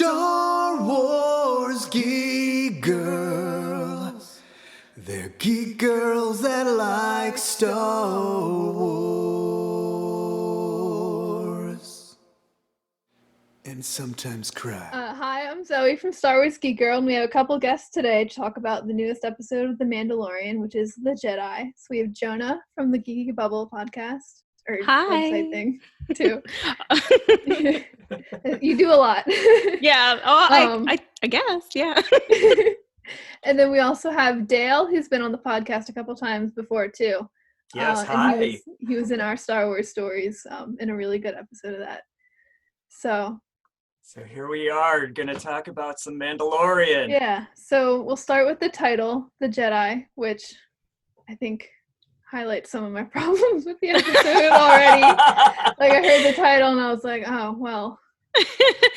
Star Wars Geek Girls. They're geek girls that like Star Wars. And sometimes cry. Hi, I'm Zoe from Star Wars Geek Girl, and we have a couple guests today to talk about the newest episode of The Mandalorian, which is The Jedi. So we have Jonah from the Geeky Bubble podcast, or website thing, too. You do a lot. Yeah. Oh, I guess. Yeah. And then we also have Dale, who's been on the podcast a couple times before, too. Yes, hi. And he was in our Star Wars stories in a really good episode of that. So here we are, gonna talk about some Mandalorian. Yeah, so we'll start with the title, The Jedi, which I think highlights some of my problems with the episode already. Like, I heard the title and I was like, oh, well.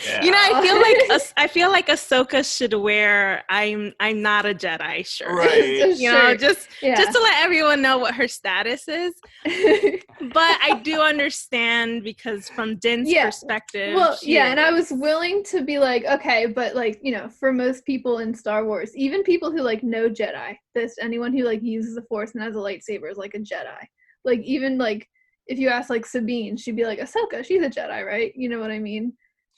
Yeah. You know, I feel like Ashoka should wear "I'm not a Jedi" shirt. Right. You know, just to let everyone know what her status is. But I do understand, because from Din's perspective. Well, and I was willing to be like, okay, but like, you know, for most people in Star Wars, even people who like know Jedi, anyone who like uses the Force and has a lightsaber is like a Jedi. Like, even like if you ask like Sabines, she'd be like, Ashoka, she's a Jedi, right? You know what I mean?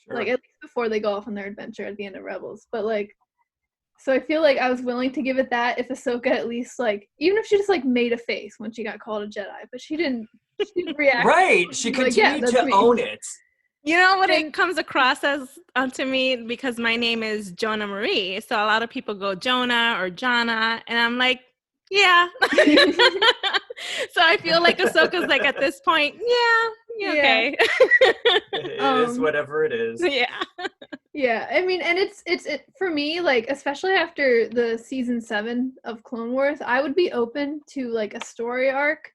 Sure. Like, at least before they go off on their adventure at the end of Rebels. But like, so I feel like I was willing to give it that if Ashoka at least, like, even if she just like made a face when she got called a Jedi, but she didn't react. Right. She continued to own it. You know what it comes across as to me, because my name is Johnamarie, so a lot of people go Jonah or Jonna, and I'm like, yeah. So I feel like Ahsoka's like, at this point, okay. It is whatever it is. Yeah. Yeah, I mean, and it's for me, like, especially after the season 7 of Clone Wars, I would be open to like a story arc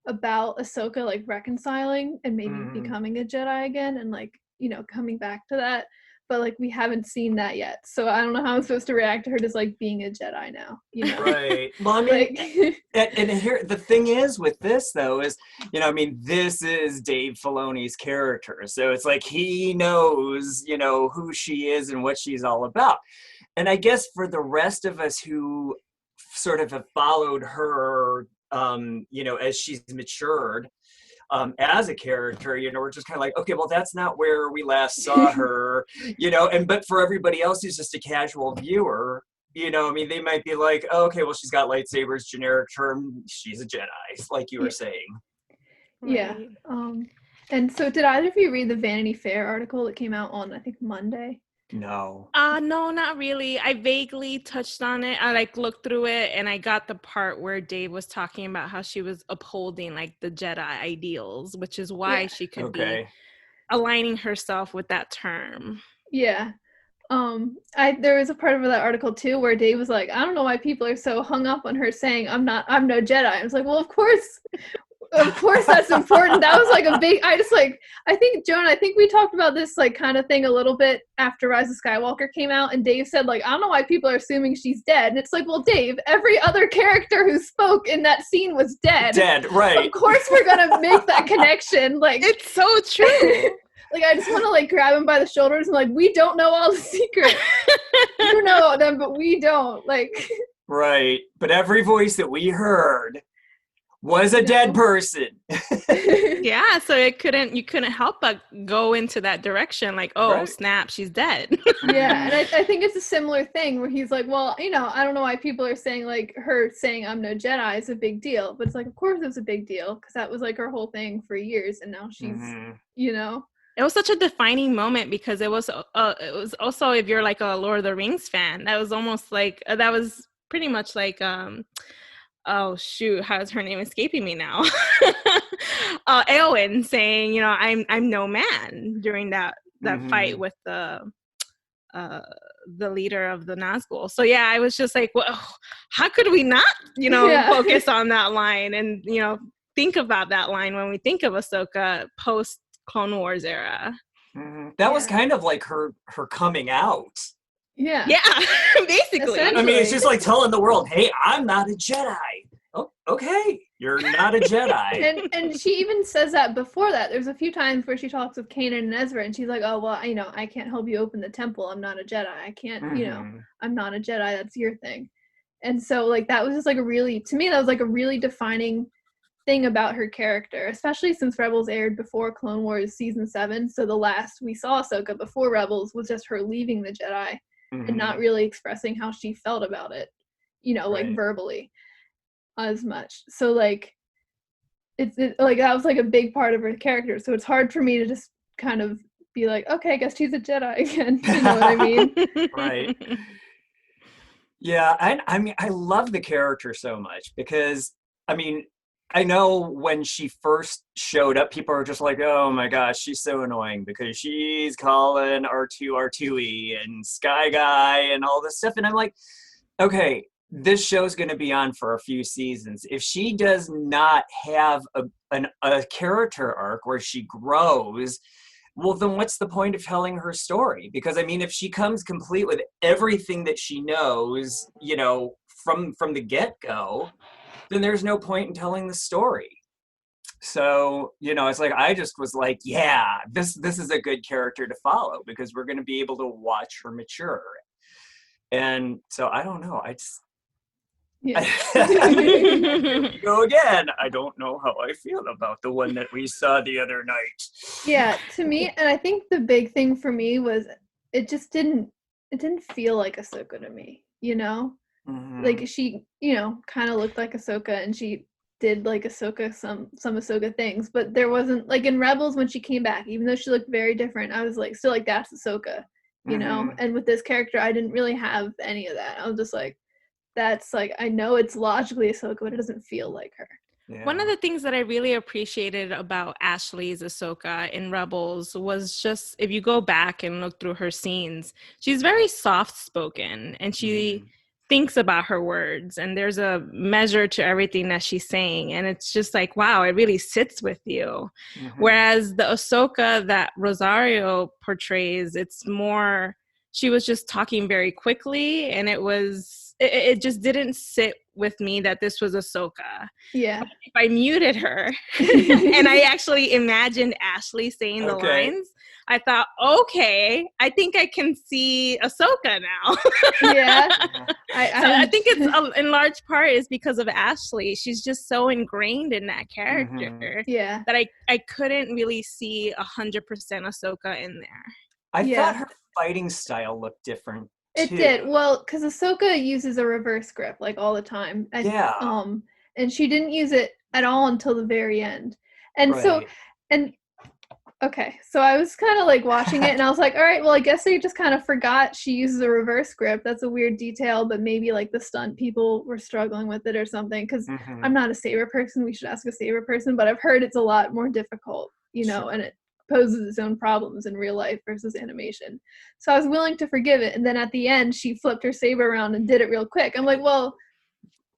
about Ahsoka like reconciling and maybe becoming a Jedi again, and like, you know, coming back to that. But like, we haven't seen that yet, so I don't know how I'm supposed to react to her just like being a Jedi now, you know? Right. Well, I mean, and here the thing is with this though is, you know, I mean, this is Dave Filoni's character, so it's like he knows, you know, who she is and what she's all about. And I guess for the rest of us who sort of have followed her, you know, as she's matured. As a character, you know, we're just kind of like, okay, well, that's not where we last saw her, you know, but for everybody else who's just a casual viewer, you know, I mean, they might be like, oh, okay, well, she's got lightsabers, generic term, she's a Jedi, like you were saying. Yeah. And so did either of you read the Vanity Fair article that came out on, I think, Monday? No. No, not really. I vaguely touched on it. I like looked through it, and I got the part where Dave was talking about how she was upholding like the Jedi ideals, which is why she could be aligning herself with that term. Yeah. There was a part of that article too where Dave was like, I don't know why people are so hung up on her saying I'm no Jedi. I was like, well, of course that's important. That was like a big, I think we talked about this like kind of thing a little bit after Rise of Skywalker came out, and Dave said like, I don't know why people are assuming she's dead. And it's like, well, Dave, every other character who spoke in that scene was dead. Right. Of course we're gonna make that connection. Like, it's so true. Like, I just want to like grab him by the shoulders and like, we don't know all the secrets. You know them, but we don't. Like, right. But every voice that we heard was a dead person. Yeah, so you couldn't help but go into that direction, like, oh, snap, she's dead. Yeah, and I think it's a similar thing where he's like, well, you know, I don't know why people are saying like her saying I'm no Jedi is a big deal, but it's like, of course it's a big deal, because that was like her whole thing for years, and now she's, you know. It was such a defining moment, because it was also, if you're like a Lord of the Rings fan, that was almost like, that was pretty much like, oh shoot, how's her name escaping me now? Eowyn saying, you know, I'm no man during that fight with the leader of the Nazgul. So yeah, I was just like, well, how could we not, you know, focus on that line and, you know, think about that line when we think of Ahsoka post Clone Wars era. That was kind of like her coming out. Yeah, basically. I mean, it's just like telling the world, hey, I'm not a Jedi. oh, okay, you're not a Jedi. And she even says that before that. There's a few times where she talks with Kanan and Ezra, and she's like, "Oh well, I can't help you open the temple. I'm not a Jedi. I can't, Mhm. I'm not a Jedi. That's your thing." And so like that was just like to me that was like a really defining thing about her character, especially since Rebels aired before Clone Wars season 7. So the last we saw Ahsoka before Rebels was just her leaving the Jedi and not Mhm. really expressing how she felt about it, like Right. verbally as much. So like like that was like a big part of her character. So it's hard for me to just kind of be like, okay, I guess she's a Jedi again. You know what I mean? Right. Yeah, I mean, I love the character so much because, I mean, I know when she first showed up, people are just like, oh my gosh, she's so annoying because she's calling R2 R2E and Sky Guy and all this stuff. And I'm like, okay, this show's going to be on for a few seasons. If she does not have a character arc where she grows, well, then what's the point of telling her story? Because I mean, if she comes complete with everything that she knows, from the get-go, then there's no point in telling the story. So, it's like I just was like, yeah, this is a good character to follow because we're going to be able to watch her mature. And so I don't know. Yeah. Here we go again. I don't know how I feel about the one that we saw the other night. Yeah, to me, and I think the big thing for me was it just didn't feel like Ahsoka to me, Mhm. Like she, kind of looked like Ahsoka and she did like Ahsoka some Ahsoka things, but there wasn't like in Rebels when she came back, even though she looked very different, I was like still like that's Ahsoka, Mhm. And with this character I didn't really have any of that. I was just like that's like I know it's logically Ahsoka, but it doesn't feel like her. One of Yeah. the things that I really appreciated about Ashley's Ahsoka in Rebels was just if you go back and look through her scenes, she's very soft spoken and she Mhm. thinks about her words and there's a measure to everything that she's saying. And it's just like, wow, it really sits with you. Mhm. Whereas the Ahsoka that Rosario portrays, it's more, she was just talking very quickly and it just didn't sit with me that this was Ahsoka. Yeah. If I muted her and I actually imagined Ashley saying the Okay. lines, I thought, okay, I think I can see Ahsoka now. Yeah. So I I think it's in large part is because of Ashley. She's just so ingrained in that Mhm. character yeah. that I couldn't really see 100% Ahsoka in there. I thought Yeah. her fighting style looked different It too. did. Well, because Ahsoka uses a reverse grip like all the time. Yeah. And she didn't use it at all until the very end. And so, Right. and okay, so I was kind of like watching it and I was like, all right, well, I guess they just kind of forgot she uses a reverse grip. That's a weird detail, but maybe like the stunt people were struggling with it or something. Because Mhm. I'm not a saber person. We should ask a saber person, but I've heard it's a lot more difficult, and Sure. it poses its own problems in real life versus animation. So I was willing to forgive it. And then at the end, she flipped her saber around and did it real quick. I'm like, well,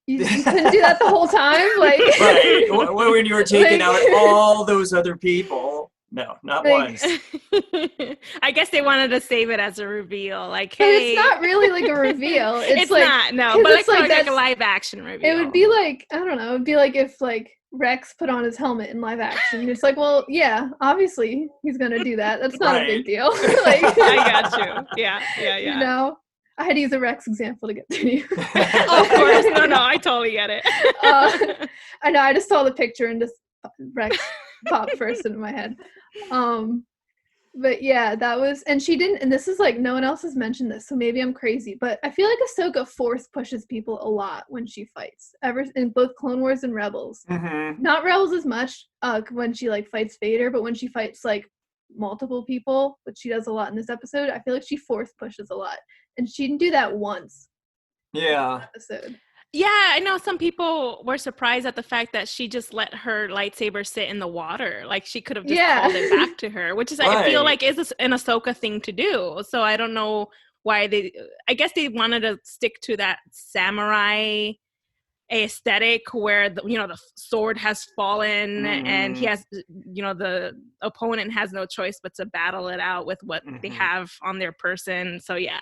you couldn't do that the whole time? Like, Right. When you were taking like, out all those other people. No, not like, once. I guess they wanted to save it as a reveal. Like, but it's hey, not really like a reveal. It's like, not, no, because but it's like, like like a that's, live action reveal. it would be like, I don't know, it'd be like if like Rex put on his helmet in live action. It's like, well, yeah, obviously he's gonna do that. That's not a Right. big deal. Like, I got you. Yeah. I had to use a Rex example to get through you. Of course. No, I totally get it. I know, I just saw the picture and just Rex popped first into my head. But yeah, that was, and she didn't, and this is like, no one else has mentioned this, so maybe I'm crazy, but I feel like Ahsoka force pushes people a lot when she fights, ever in both Clone Wars and Rebels. Mhm. Not Rebels as much, when she like fights Vader, but when she fights like multiple people, which she does a lot in this episode, I feel like she force pushes a lot, and she didn't do that once Yeah. episode. Yeah, I know some people were surprised at the fact that she just let her lightsaber sit in the water. Like she could have just Yeah. called it back to her, which is I feel Right. like is an Ahsoka thing to do. So I don't know why I guess they wanted to stick to that samurai aesthetic where the sword has fallen and he Mhm. has the opponent has no choice but to battle it out with what they Mhm. have on their person. So yeah,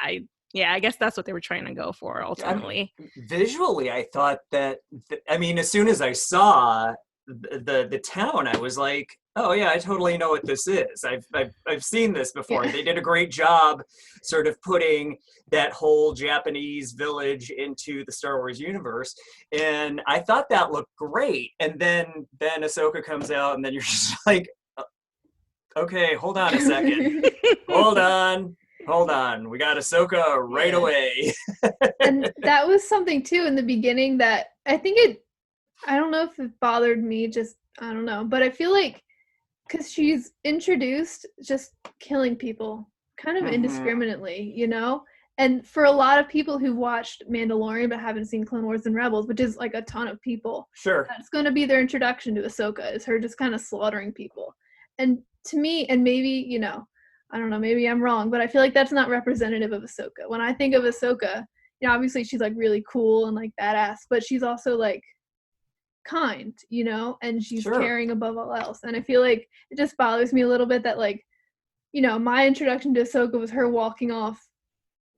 Yeah, I guess that's what they were trying to go for ultimately. Visually, I thought that, I mean, as soon as I saw the town, I was like, oh yeah, I totally know what this is. I've seen this before. Yeah. They did a great job sort of putting that whole Japanese village into the Star Wars universe, and I thought that looked great. And then Ahsoka comes out, and then you're just like, okay, hold on a second. Hold on. We got Ahsoka right away. And that was something too in the beginning that I don't know if it bothered me, just, I don't know, but I feel like because she's introduced just killing people kind of indiscriminately, you know? And for a lot of people who watched Mandalorian but haven't seen Clone Wars and Rebels, which is like a ton of people, Sure. that's going to be their introduction to Ahsoka, is her just kind of slaughtering people. And to me, and maybe, you know, I don't know, maybe I'm wrong, but I feel like that's not representative of Ahsoka. When I think of Ahsoka, you know, obviously she's like really cool and like badass, but she's also like kind, you know, and she's Sure. caring above all else. And I feel like it just bothers me a little bit that, like, you know, my introduction to Ahsoka was her walking off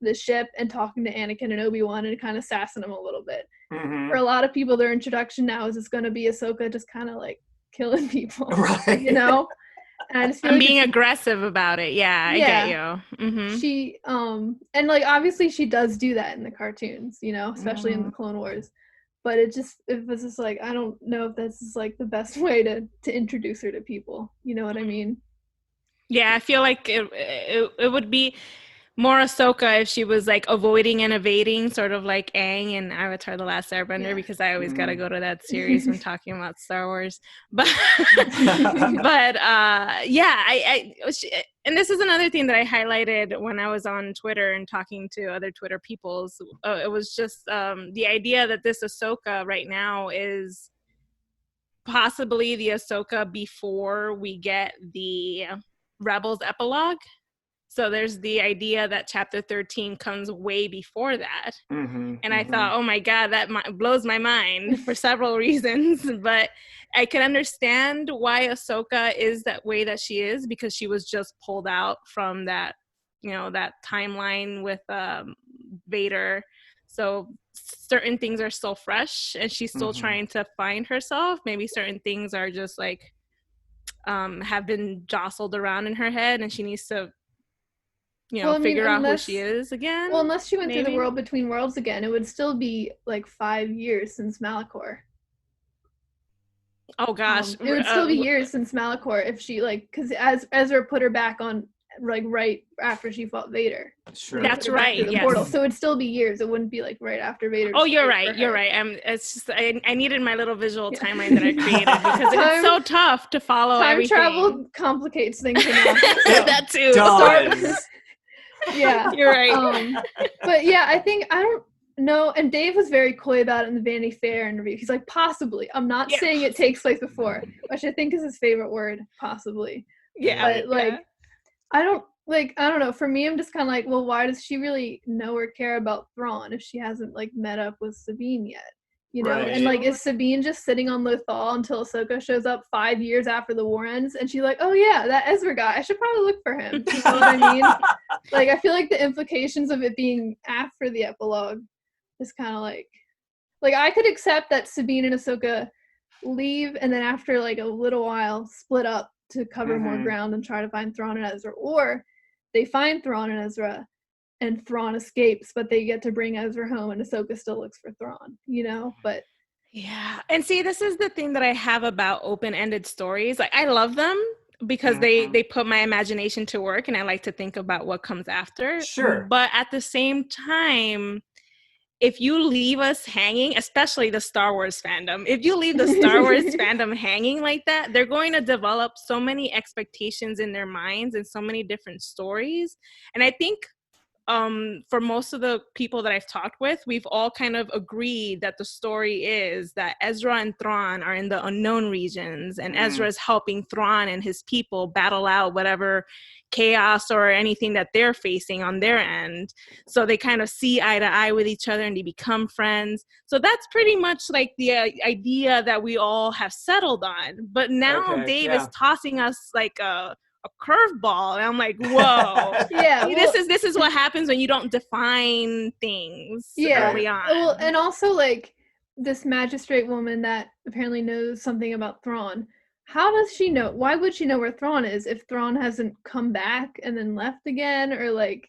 the ship and talking to Anakin and Obi-Wan and kind of sassing him a little bit. Mhm. For a lot of people, their introduction now is just going to be Ahsoka just kind of like killing people, Right. you know? And I just feel I'm like being aggressive about it. Yeah, I get you. Mm-hmm. she and like obviously she does do that in the cartoons, you know, especially in the Clone Wars. But it was just like, I don't know if this is like the best way to introduce her to people. You know what I mean? Yeah, I feel like it would be more Ahsoka if she was like avoiding and evading, sort of like Aang in Avatar: The Last Airbender, Yeah. because I always got to go to that series when talking about Star Wars. But and this is another thing that I highlighted when I was on Twitter and talking to other Twitter peoples. It was just the idea that this Ahsoka right now is possibly the Ahsoka before we get the Rebels epilogue. So there's the idea that chapter 13 comes way before that. And I thought, oh my God, that blows my mind for several reasons. But I can understand why Ahsoka is that way that she is, because she was just pulled out from that, you know, that timeline with Vader. So certain things are still fresh and she's still trying to find herself. Maybe certain things are just like have been jostled around in her head and she needs to, you know, figure out who she is again. Well, unless she went through the world between worlds again, it would still be like 5 years since Malachor. Oh gosh, it would still be years since Malachor if she like, because as Ezra put her back on like right after she fought Vader. Sure, that's right. Yes. Portal. So it'd still be years. It wouldn't be like right after Vader. Oh, you're right. You're right. It's just I needed my little visual timeline that I created because it's so tough to follow everything. Time travel complicates things enough. That too. Yeah, you're right. But yeah, I don't know. And Dave was very coy about it in the Vanity Fair interview. He's like, possibly. I'm not saying it takes place before, which I think is his favorite word, possibly. Yeah. But like, I don't know. For me, I'm just kind of like, well, why does she really know or care about Thrawn if she hasn't like met up with Sabine yet? You know, and like, is Sabine just sitting on Lothal until Ahsoka shows up 5 years after the war ends, and she's like, oh yeah, that Ezra guy, I should probably look for him. You know what I mean? Like, I feel like the implications of it being after the epilogue is kind of like I could accept that Sabine and Ahsoka leave, and then after like a little while split up to cover more ground and try to find Thrawn and Ezra, or they find Thrawn and Ezra and Thrawn escapes, but they get to bring Ezra home and Ahsoka still looks for Thrawn, you know? But yeah. And see, this is the thing that I have about open-ended stories. Like, I love them because they put my imagination to work and I like to think about what comes after. Sure. But at the same time, if you leave us hanging, especially the Star Wars fandom, if you leave the Star Wars fandom hanging like that, they're going to develop so many expectations in their minds and so many different stories. And I think for most of the people that I've talked with, we've all kind of agreed that the story is that Ezra and Thrawn are in the unknown regions and Ezra is helping Thrawn and his people battle out whatever chaos or anything that they're facing on their end. So they kind of see eye to eye with each other and they become friends. So that's pretty much like the idea that we all have settled on. But now Dave is tossing us like a a curveball. And I'm like, whoa. Yeah, This is what happens when you don't define things early on. Well, and also like this magistrate woman that apparently knows something about Thrawn. How does she know? Why would she know where Thrawn is if Thrawn hasn't come back and then left again, or like,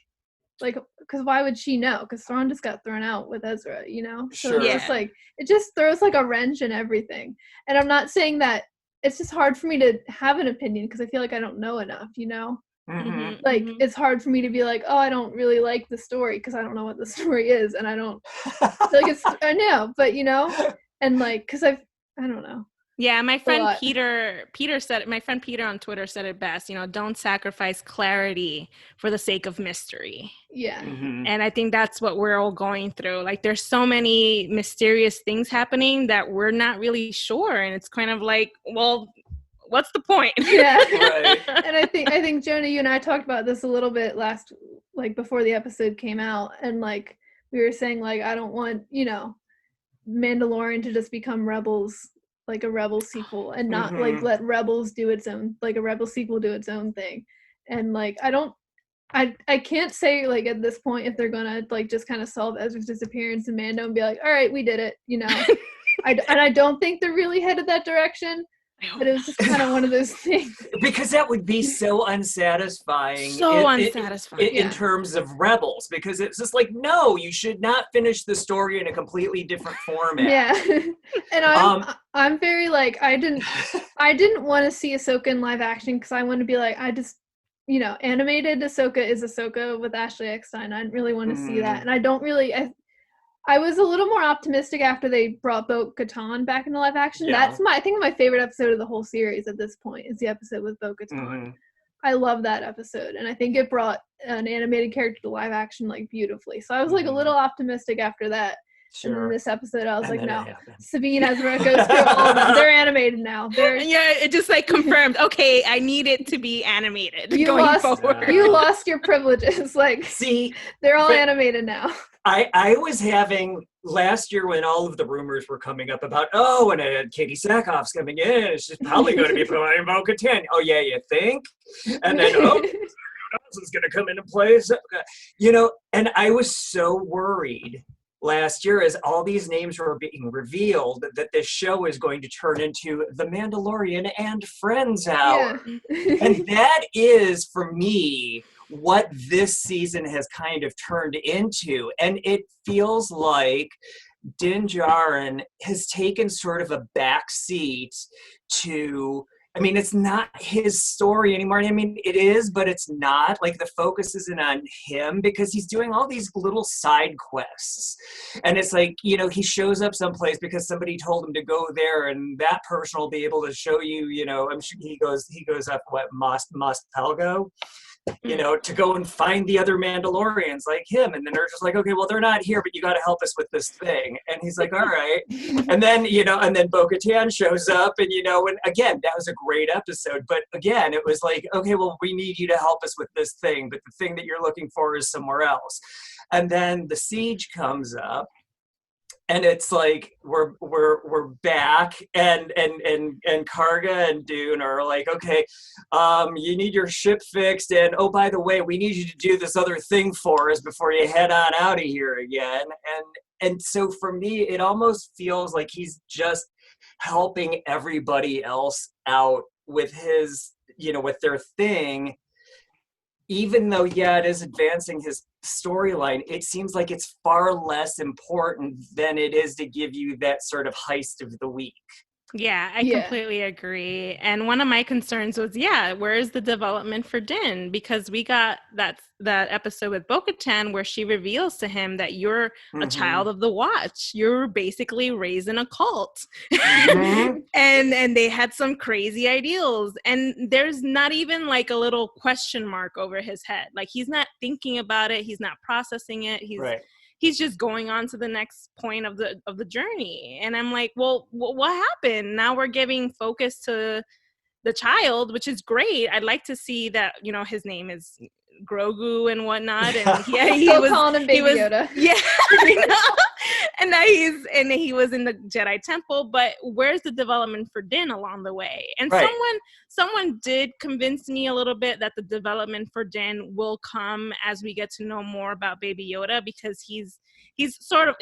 because why would she know? Because Thrawn just got thrown out with Ezra, you know. So Sure. it's just like it just throws like a wrench in everything. And I'm not saying that it's just hard for me to have an opinion because I feel like I don't know enough, you know. Mhm. Like it's hard for me to be like, oh, I don't really like the story because I don't know what the story is, and I don't feel like it's. I know, but you know, and like, because I don't know. Yeah, my friend Peter said, my friend Peter on Twitter said it best, you know, don't sacrifice clarity for the sake of mystery. Yeah. Mhm. And I think that's what we're all going through. Like there's so many mysterious things happening that we're not really sure. And it's kind of like, well, what's the point? Yeah. Right. And I think Jonah, you and I talked about this a little bit before the episode came out, and like we were saying, like, I don't want, you know, Mandalorian to just become Rebels, like a Rebel sequel, and not like let Rebels do its own, like a Rebel sequel do its own thing. And like I can't say like at this point if they're gonna like just kind of solve Ezra's disappearance in Mando and be like, all right, we did it, you know. I don't think they're really headed that direction. But it was just kind of one of those things. Because that would be so unsatisfying. Unsatisfying. In terms of Rebels, because it's just like, no, you should not finish the story in a completely different format. Yeah. And I'm very like, I didn't want to see Ahsoka in live action because I want to be like, I just, you know, animated Ahsoka is Ahsoka with Ashley Eckstein. I didn't really want to see that. And I don't really, I was a little more optimistic after they brought Bo-Katan back into live action. Yeah. That's I think my favorite episode of the whole series at this point is the episode with Bo-Katan. I love that episode, and I think it brought an animated character to live action like beautifully. So I was like a little optimistic after that. Sure. And then this episode, I was And like, then no, it happened. Sabine, Ezra goes through all of them. They're animated now. Yeah, it just like confirmed, okay, I need it to be animated going forward. You lost your privileges. Like, see, they're all animated now. I was having last year when all of the rumors were coming up about, and Katie Sackhoff's coming in. She's probably going to be playing Bo-Katan. Oh, yeah, you think? And then, is going to come into play. So, you know, and I was so worried last year as all these names were being revealed that this show is going to turn into The Mandalorian and Friends Hour. Yeah. And that is, for me, what this season has kind of turned into. And it feels like Din Djarin has taken sort of a back seat to, I mean, it's not his story anymore. I mean, it is, but it's not. Like, the focus isn't on him because he's doing all these little side quests. And it's like, you know, he shows up someplace because somebody told him to go there, and that person will be able to show you, you know, I'm sure he goes up, Mos Pelgo? You know, to go and find the other Mandalorians like him. And then they're just like, okay, well, they're not here, but you got to help us with this thing. And he's like, all right. And then, you know, and then Bo-Katan shows up, and, you know, and again, that was a great episode. But again, it was like, okay, well, we need you to help us with this thing, but the thing that you're looking for is somewhere else. And then the siege comes up. And it's like we're back, and Karga and Dune are like, okay, you need your ship fixed, and oh, by the way, we need you to do this other thing for us before you head on out of here again. And so for me, it almost feels like he's just helping everybody else out with his, you know, with their thing. Even though, yeah, it is advancing his storyline, it seems like it's far less important than it is to give you that sort of heist of the week. Yeah, I completely agree. And one of my concerns was, where is the development for Din? Because we got that episode with Bo-Katan where she reveals to him that you're a child of the Watch. You're basically raised in a cult. And they had some crazy ideals. And there's not even like a little question mark over his head. Like, he's not thinking about it. He's not processing it. He's just going on to the next point of the journey. And I'm like, well, what happened? Now we're giving focus to the child, which is great. I'd like to see that, you know, his name is Grogu and whatnot. And he was calling him Baby Yoda. Yeah. I know. and that he was in the Jedi Temple, but where's the development for Din along the way? And Right. someone did convince me a little bit that the development for Din will come as we get to know more about Baby Yoda, because he's sort of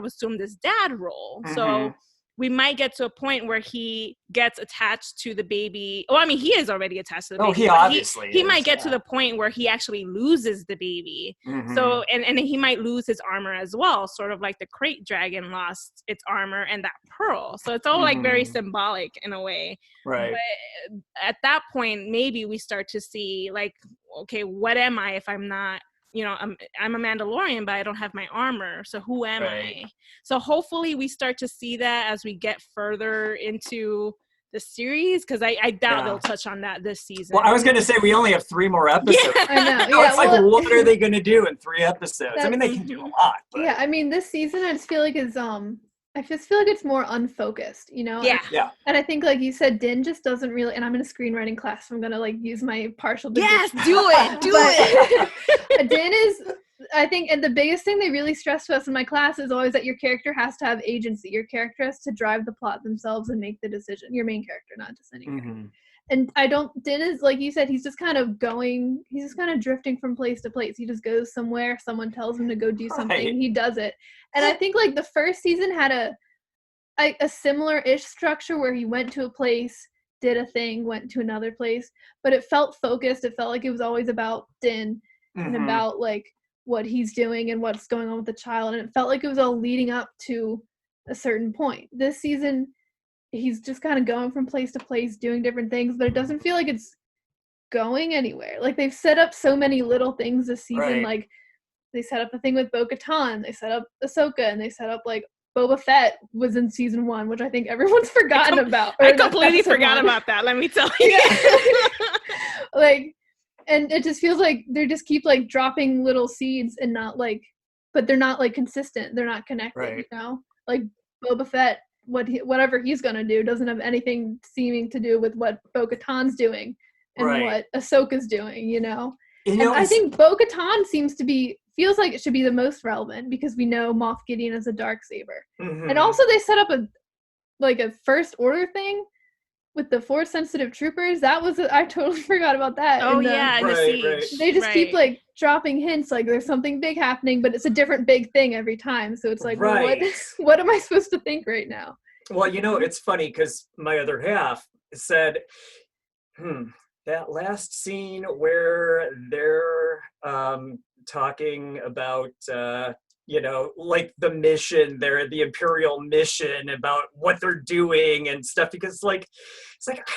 assumed this dad role. Mhm. So we might get to a point where he gets attached to the baby. Well, I mean, he is already attached to the baby. Oh, he but obviously he is, might get yeah. to the point where he actually loses the baby. Mhm. So, and he might lose his armor as well, sort of like the crate dragon lost its armor and that pearl. So it's all like very Mhm. symbolic in a way. Right. But at that point, maybe we start to see like, okay, what am I if I'm not, I'm a Mandalorian, but I don't have my armor. So who am Right. I? So hopefully we start to see that as we get further into the series, because I doubt they'll touch on that this season. Well, I was going to say we only have 3 more episodes. Yeah. I know. So Yeah, it's like, well, what are they going to do in 3 episodes? I mean, they can do a lot. But... yeah, I mean, this season I just feel like I just feel like it's more unfocused, Yeah. Yeah. And I think, like you said, Din just doesn't really. And I'm in a screenwriting class, so I'm gonna like use my partial. Yes, degree. do it. Din is, I think, and the biggest thing they really stress to us in my class is always that your character has to have agency. Your character has to drive the plot themselves and make the decision. Your main character, not just any character. Mhm. And Din is, like you said, he's just kind of drifting from place to place. He just goes somewhere, someone tells him to go do something, Right. he does it. And I think like the first season had a similar-ish structure where he went to a place, did a thing, went to another place, but it felt focused. It felt like it was always about Din and Mhm. about like what he's doing and what's going on with the child, and it felt like it was all leading up to a certain point. This season, he's just kind of going from place to place, doing different things, but it doesn't feel like it's going anywhere. Like, they've set up so many little things this season. Right. Like, they set up the thing with Bo-Katan, they set up Ahsoka, and they set up, like, Boba Fett was in season 1, which I think everyone's forgotten about. I completely forgot about that, let me tell you. Yeah. Like, and it just feels like they just keep, like, dropping little seeds and not, like, but they're not, like, consistent. They're not connected, Right. you know? Like, Boba Fett, whatever he's gonna do doesn't have anything seeming to do with what Bo-Katan's doing and Right. what Ahsoka's doing, you know? You And know, I it's- think Bo-Katan feels like it should be the most relevant because we know Moff Gideon is a Darksaber. Mhm. And also they set up a First Order thing with the Force sensitive troopers. I totally forgot about that. Oh And, yeah, in the Right, siege. right. they just keep Right. like dropping hints like there's something big happening, but it's a different big thing every time. So it's like, well, Right. what am I supposed to think right now? Well, it's funny because my other half said, that last scene where they're talking about, like the mission, the Imperial mission, about what they're doing and stuff, because it's like,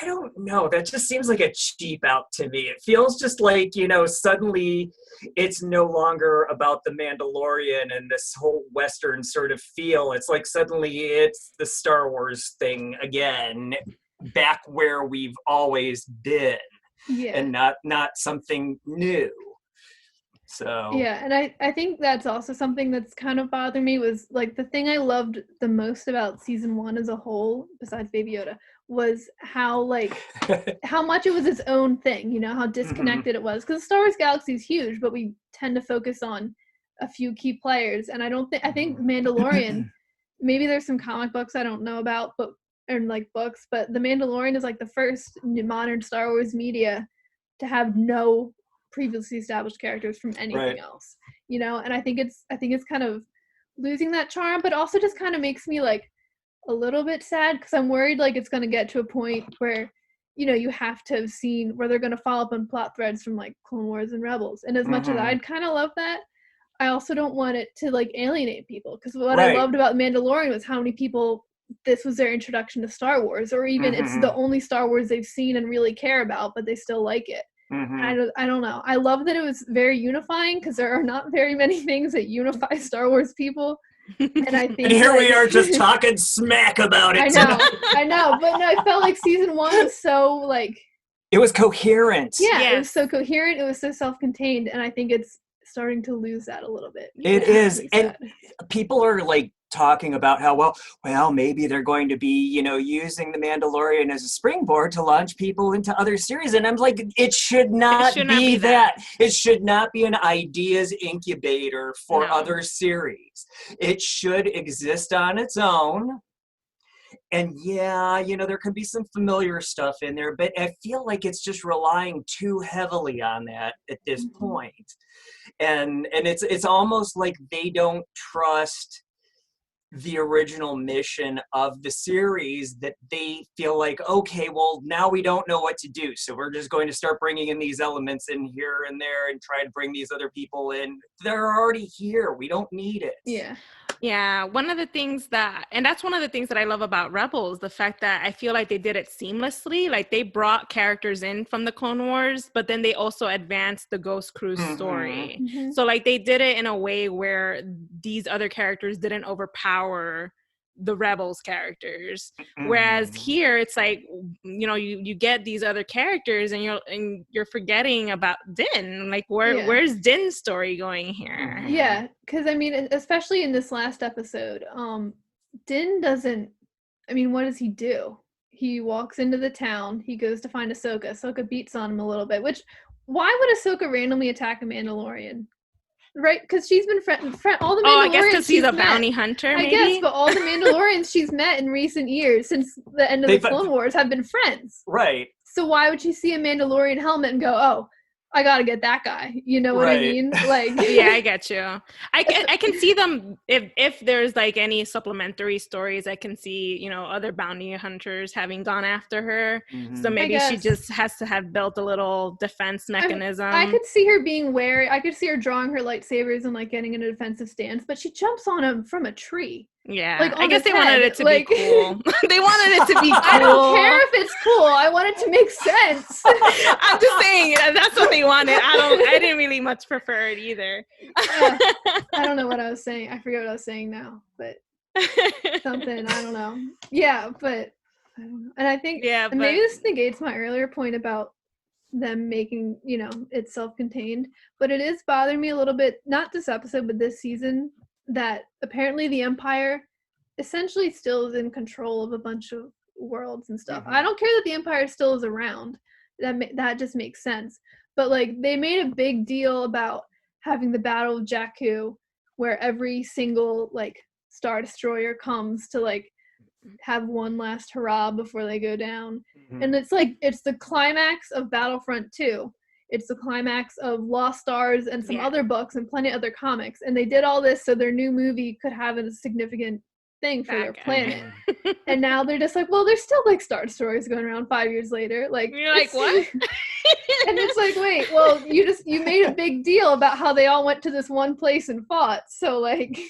I don't know, that just seems like a cheap out to me. It feels just like, suddenly it's no longer about the Mandalorian and this whole Western sort of feel. It's like suddenly it's the Star Wars thing again, back where we've always been, Yeah. and not something new. So Yeah, and I think that's also something that's kind of bothered me was like the thing I loved the most about season 1 as a whole, besides Baby Yoda, was how how much it was its own thing, how disconnected it was. Because Star Wars Galaxy is huge, but we tend to focus on a few key players, and I think Mandalorian, maybe there's some comic books I don't know about, but books, but the Mandalorian is like the first modern Star Wars media to have no previously established characters from anything Right. else, and I think it's kind of losing that charm, but also just kind of makes me like a little bit sad because I'm worried like it's going to get to a point where you have to have seen where they're going to follow up on plot threads from like Clone Wars and Rebels, and as much as Mhm. I'd kind of love that, I also don't want it to like alienate people, because what Right. I loved about Mandalorian was how many people this was their introduction to Star Wars, or even it's the only Star Wars they've seen and really care about, but they still like it. Mhm. I don't know. I love that it was very unifying because there are not very many things that unify Star Wars people. And I think And here we are just talking smack about it. I know, but no, I felt like season 1 was so like It was coherent. it was Yes. so coherent, it was so self-contained, and I think it's starting to lose that a little bit. It Which makes is, me and sad. people are like talking about how well maybe they're going to be using the Mandalorian as a springboard to launch people into other series, and I'm like, it should not be that. It should not be an ideas incubator for other series. It should exist on its own. And there can be some familiar stuff in there, but I feel like it's just relying too heavily on that at this point. And it's almost like they don't trust the original mission of the series, that they feel like, okay, well, now we don't know what to do, so we're just going to start bringing in these elements in here and there and try to bring these other people in. They're already here. We don't need it. Yeah, one of the things that's one of the things that I love about Rebels, the fact that I feel like they did it seamlessly. Like, they brought characters in from the Clone Wars, but then they also advanced the Ghost Crew story. So like, they did it in a way where these other characters didn't overpower the Rebels characters. Whereas here it's like, you get these other characters and you're forgetting about Din. Like, where's Din's story going here? Yeah, because I mean, especially in this last episode, Din doesn't, I mean, what does he do? He walks into the town, he goes to find Ahsoka. Ahsoka beats on him a little bit, which, why would Ahsoka randomly attack a Mandalorian? Right, because she's been all the Mandalorians. I guess because he's a bounty hunter, maybe? I guess, but all the Mandalorians she's met in recent years, since the end of the Clone Wars, have been friends. Right. So why would she see a Mandalorian helmet and go, oh, I gotta get that guy? You know what I mean? Like, yeah, I get you. I can see them, if there's like any supplementary stories, I can see, other bounty hunters having gone after her. So maybe she just has to have built a little defense mechanism. I could see her being wary. I could see her drawing her lightsabers and like getting in a defensive stance, but she jumps on him from a tree. Yeah, like, I guess they wanted it to be cool. They wanted it to be cool. I don't care if it's cool. I want it to make sense. I'm just saying, that's what they wanted. I didn't really much prefer it either. I don't know what I was saying. I forget what I was saying now, but something, I don't know. Yeah, but I don't know. And I think maybe this negates my earlier point about them making, it self-contained, but it is bothering me a little bit, not this episode, but this season, that apparently the Empire essentially still is in control of a bunch of worlds and stuff. I don't care that the Empire still is around. That just makes sense. But like, they made a big deal about having the Battle of Jakku, where every single like Star Destroyer comes to like have one last hurrah before they go down. And it's like, it's the climax of Battlefront 2. It's the climax of Lost Stars and some other books and plenty of other comics. And they did all this so their new movie could have a significant thing for their planet. And now they're just like, well, there's still like Star Destroyers going around 5 years later. Like, you're like, what? And it's like, wait, well, you made a big deal about how they all went to this one place and fought. So like,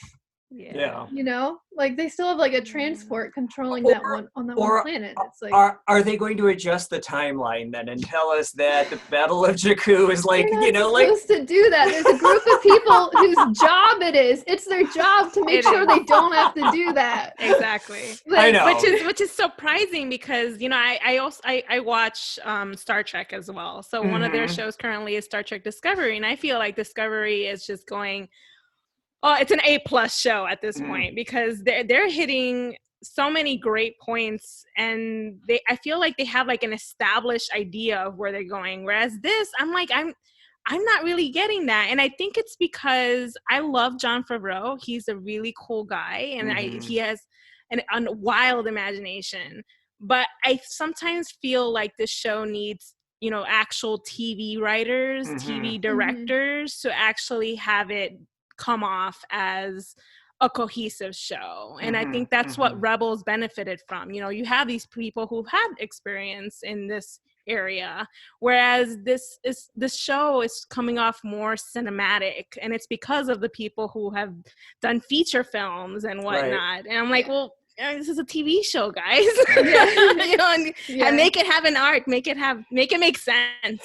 like they still have like a transport controlling that one on that one planet. It's like, are they going to adjust the timeline then and tell us that the Battle of Jakku is like, like supposed to do that? There's a group of people whose job it is. It's their job to make sure they don't have to do that. Exactly. I know. Which is surprising because I watch Star Trek as well. So one of their shows currently is Star Trek Discovery, and I feel like Discovery is just going, oh, it's an A+ show at this point, because they're hitting so many great points, and I feel like they have like an established idea of where they're going. Whereas this, I'm not really getting that, and I think it's because I love Jon Favreau. He's a really cool guy, and he has a wild imagination. But I sometimes feel like this show needs, actual TV writers, TV directors to actually have it come off as a cohesive show. And I think that's what Rebels benefited from. You have these people who've had experience in this area, whereas this show is coming off more cinematic, and it's because of the people who have done feature films and whatnot. And I'm like, well, this is a TV show, guys. And make it have an arc, make it make sense.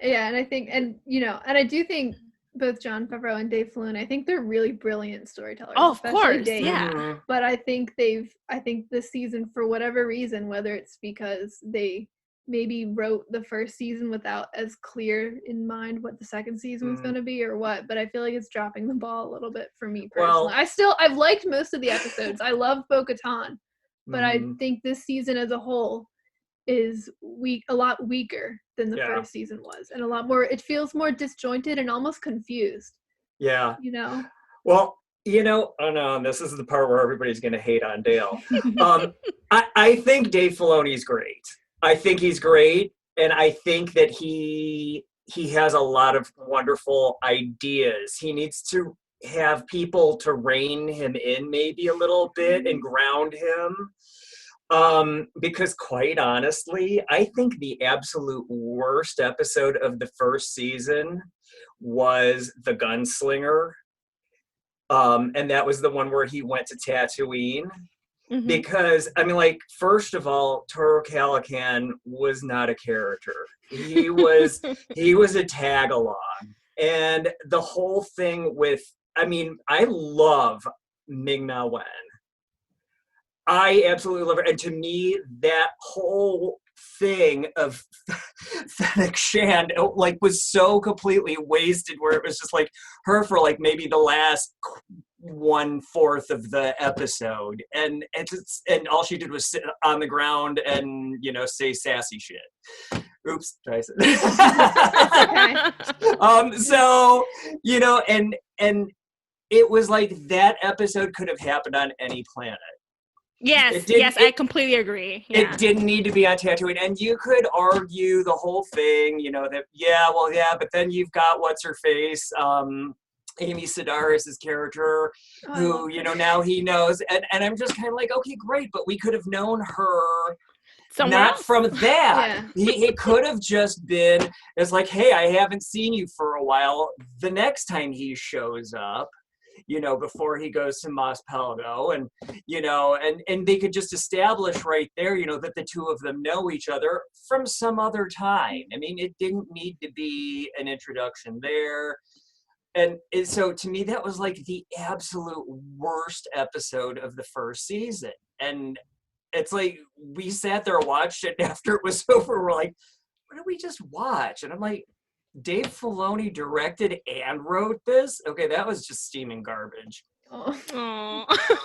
And I think, and I do think both Jon Favreau and Dave Filoni, I think they're really brilliant storytellers. Oh, of course, Dave. yeah. But I think this season, for whatever reason, whether it's because they maybe wrote the first season without as clear in mind what the second season was going to be or what, but I feel like it's dropping the ball a little bit for me personally. Well, I've liked most of the episodes. I love Bo-Katan, but I mhm. think this season as a whole is a lot weaker than the first season was, and a lot more, it feels more disjointed and almost confused. Yeah. You know? Well, oh no, this is the part where everybody's going to hate on Dale. I think Dave Filoni's great. I think he's great, and I think that he has a lot of wonderful ideas. He needs to have people to rein him in maybe a little bit and ground him. Because quite honestly, I think the absolute worst episode of the first season was the gunslinger. And that was the one where he went to Tatooine. Mhm. Because, I mean, like, first of all, Toro Calican was not a character. He was a tag along. And the whole thing with, I mean, I love Ming-Na Wen. I absolutely love her. And to me, that whole thing of Fennec Shand like was so completely wasted, where it was just like her for like maybe the last 1/4 of the episode, and all she did was sit on the ground and say sassy shit. Oops, Tyson. So and it was like that episode could have happened on any planet. Yes, I completely agree. Yeah. It didn't need to be on Tatooine, and you could argue the whole thing, that but then you've got what's her face, Amy Sedaris' character, who now he knows, and I'm just kind of like, okay, great, but we could have known her somewhere not else. From that. He could have just been, it's like, hey, I haven't seen you for a while. The next time he shows up, before he goes to Mos Pelgo, and they could just establish right there, that the two of them know each other from some other time. I mean, it didn't need to be an introduction there. And so to me, that was like the absolute worst episode of the first season. And it's like, we sat there and watched it, and after it was over, we're like, what did we just watch? And I'm like, Dave Filoni directed and wrote this? Okay, that was just steaming garbage. Oh.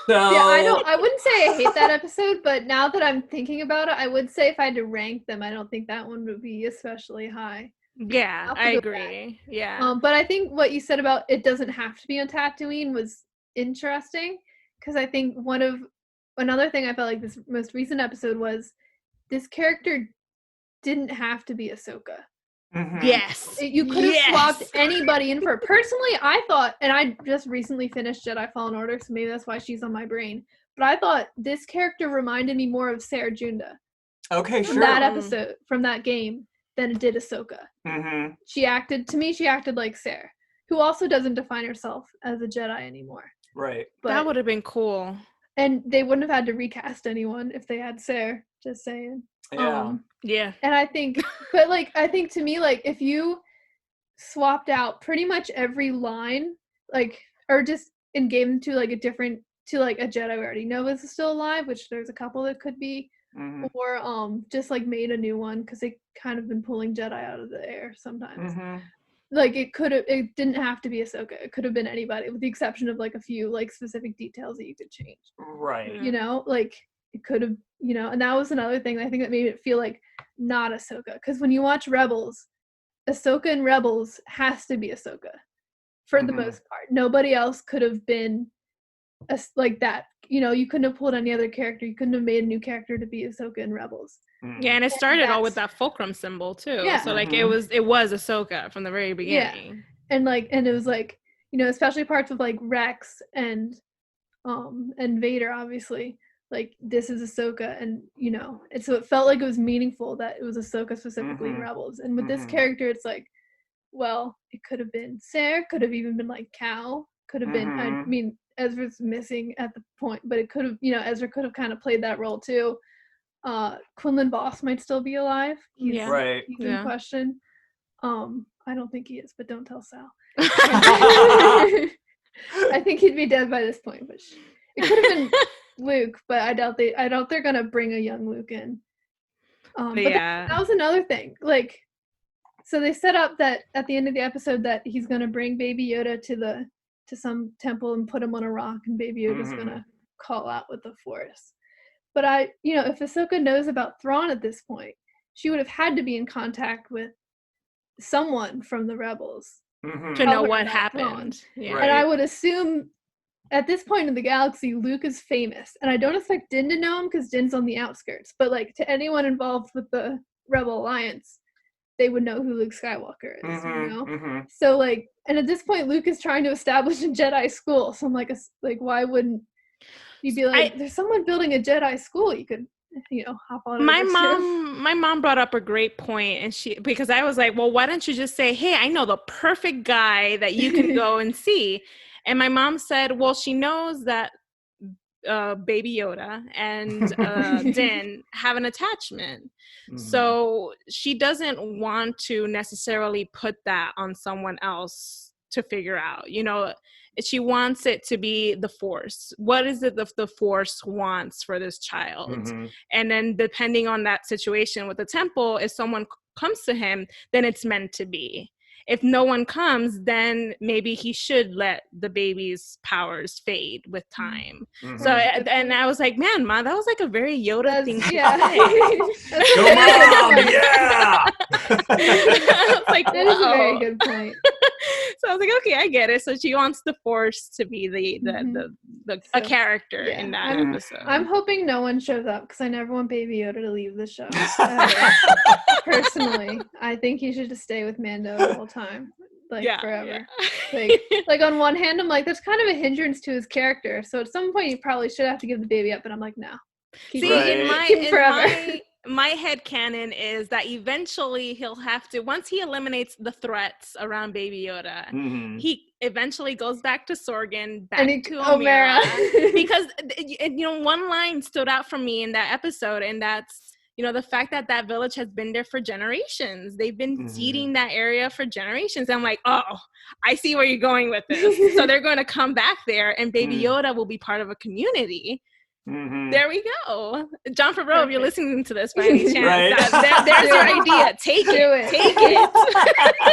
So, I wouldn't say I hate that episode, but now that I'm thinking about it, I would say if I had to rank them, I don't think that one would be especially high. Yeah, I agree. Yeah. But I think what you said about it doesn't have to be on Tatooine was interesting, because I think another thing I felt like this most recent episode was this character didn't have to be Ahsoka. mm-hmm. Yes. You could have swapped anybody in for it. Personally, I thought, and I just recently finished Jedi Fallen Order, so maybe that's why she's on my brain, but I thought this character reminded me more of Sarah Junda. Okay, from sure. that episode, from that game, than it did Ahsoka. Mm-hmm. She acted like Sarah, who also doesn't define herself as a Jedi anymore. Right. But, that would have been cool. And they wouldn't have had to recast anyone if they had Sarah, just saying. Yeah. Yeah. And I think, but like, I think to me, like, if you swapped out pretty much every line, like, or just and gave them to like a Jedi we already know is still alive, which there's a couple that could be, mm-hmm. or just like made a new one, because they kind of been pulling Jedi out of the air sometimes. Mm-hmm. Like, it didn't have to be Ahsoka. It could have been anybody, with the exception of like a few like specific details that you could change. Right. Like it could have, and that was another thing I think that made it feel like not Ahsoka. Because when you watch Rebels, Ahsoka in Rebels has to be Ahsoka for the most part. Nobody else could have been like that. You couldn't have pulled any other character. You couldn't have made a new character to be Ahsoka in Rebels. Yeah, and it started all with that fulcrum symbol too. Yeah. So like it was Ahsoka from the very beginning. Yeah. And it was like, especially parts of like Rex and Vader, obviously. Like, this is Ahsoka, and and so it felt like it was meaningful that it was Ahsoka specifically in Rebels. And with this character, it's like, well, it could have been Sarah, could have even been like Cal, could have been. I mean, Ezra's missing at the point, but it could have, Ezra could have kind of played that role too. Quinlan Voss might still be alive. He's in question. I don't think he is, but don't tell Sal. I think he'd be dead by this point, but it could have been Luke, but I doubt they're gonna bring a young Luke in. But that was another thing. Like, so they set up that at the end of the episode that he's gonna bring Baby Yoda to some temple and put him on a rock, and Baby Yoda's gonna call out with the Force. But if Ahsoka knows about Thrawn at this point, she would have had to be in contact with someone from the Rebels to know what happened. Yeah. Right. And I would assume at this point in the galaxy, Luke is famous. And I don't expect Din to know him because Din's on the outskirts. But like to anyone involved with the Rebel Alliance, they would know who Luke Skywalker is, you know? So like, and at this point, Luke is trying to establish a Jedi school. So I'm like, why wouldn't you be like, there's someone building a Jedi school, you could, hop on. My mom brought up a great point, and because I was like, well, why don't you just say, hey, I know the perfect guy that you can go and see. And my mom said, well, she knows that Baby Yoda and Din have an attachment. So she doesn't want to necessarily put that on someone else to figure out, she wants it to be the Force. What is it the Force wants for this child? And then depending on that situation with the temple, if someone comes to him, then it's meant to be. If no one comes, then maybe he should let the baby's powers fade with time. So, and I was like, man, Ma, that was like a very Yoda thing to say. Go Mom, yeah! I was like, that is a very good point. So I was like, okay, I get it. So she wants the Force to be a character in that episode. I'm hoping no one shows up because I never want Baby Yoda to leave the show. Personally, I think he should just stay with Mando the whole time, forever. Yeah. Like on one hand, I'm like, that's kind of a hindrance to his character. So at some point, you probably should have to give the baby up. But I'm like, no. Keep my headcanon is that eventually he'll have to, once he eliminates the threats around Baby Yoda, he eventually goes back to Sorgan, back to Omera. Because, one line stood out for me in that episode, and that's, the fact that village has been there for generations. They've been seeding that area for generations. I'm like, oh, I see where you're going with this. So they're going to come back there, and Baby Yoda will be part of a community. There we go. John Favreau, if you're listening to this by any chance, there's your idea. Take it.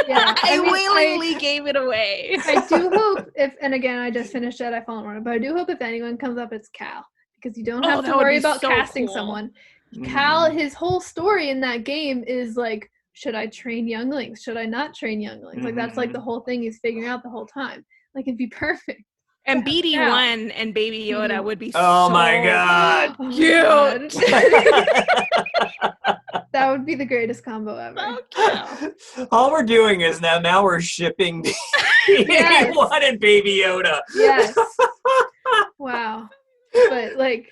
Yeah. I willingly gave it away. I do hope and again, I just finished Jedi Fallen Order, but I do hope if anyone comes up, it's Cal, because you don't have to worry about casting someone. Cal, his whole story in that game is like, should I train younglings? Should I not train younglings? Like that's like the whole thing he's figuring out the whole time. Like it'd be perfect. And BD1 and Baby Yoda would be my God. Cute. That would be the greatest combo ever. All we're doing is now we're shipping BD1 and Baby Yoda. Yes. Wow. But like,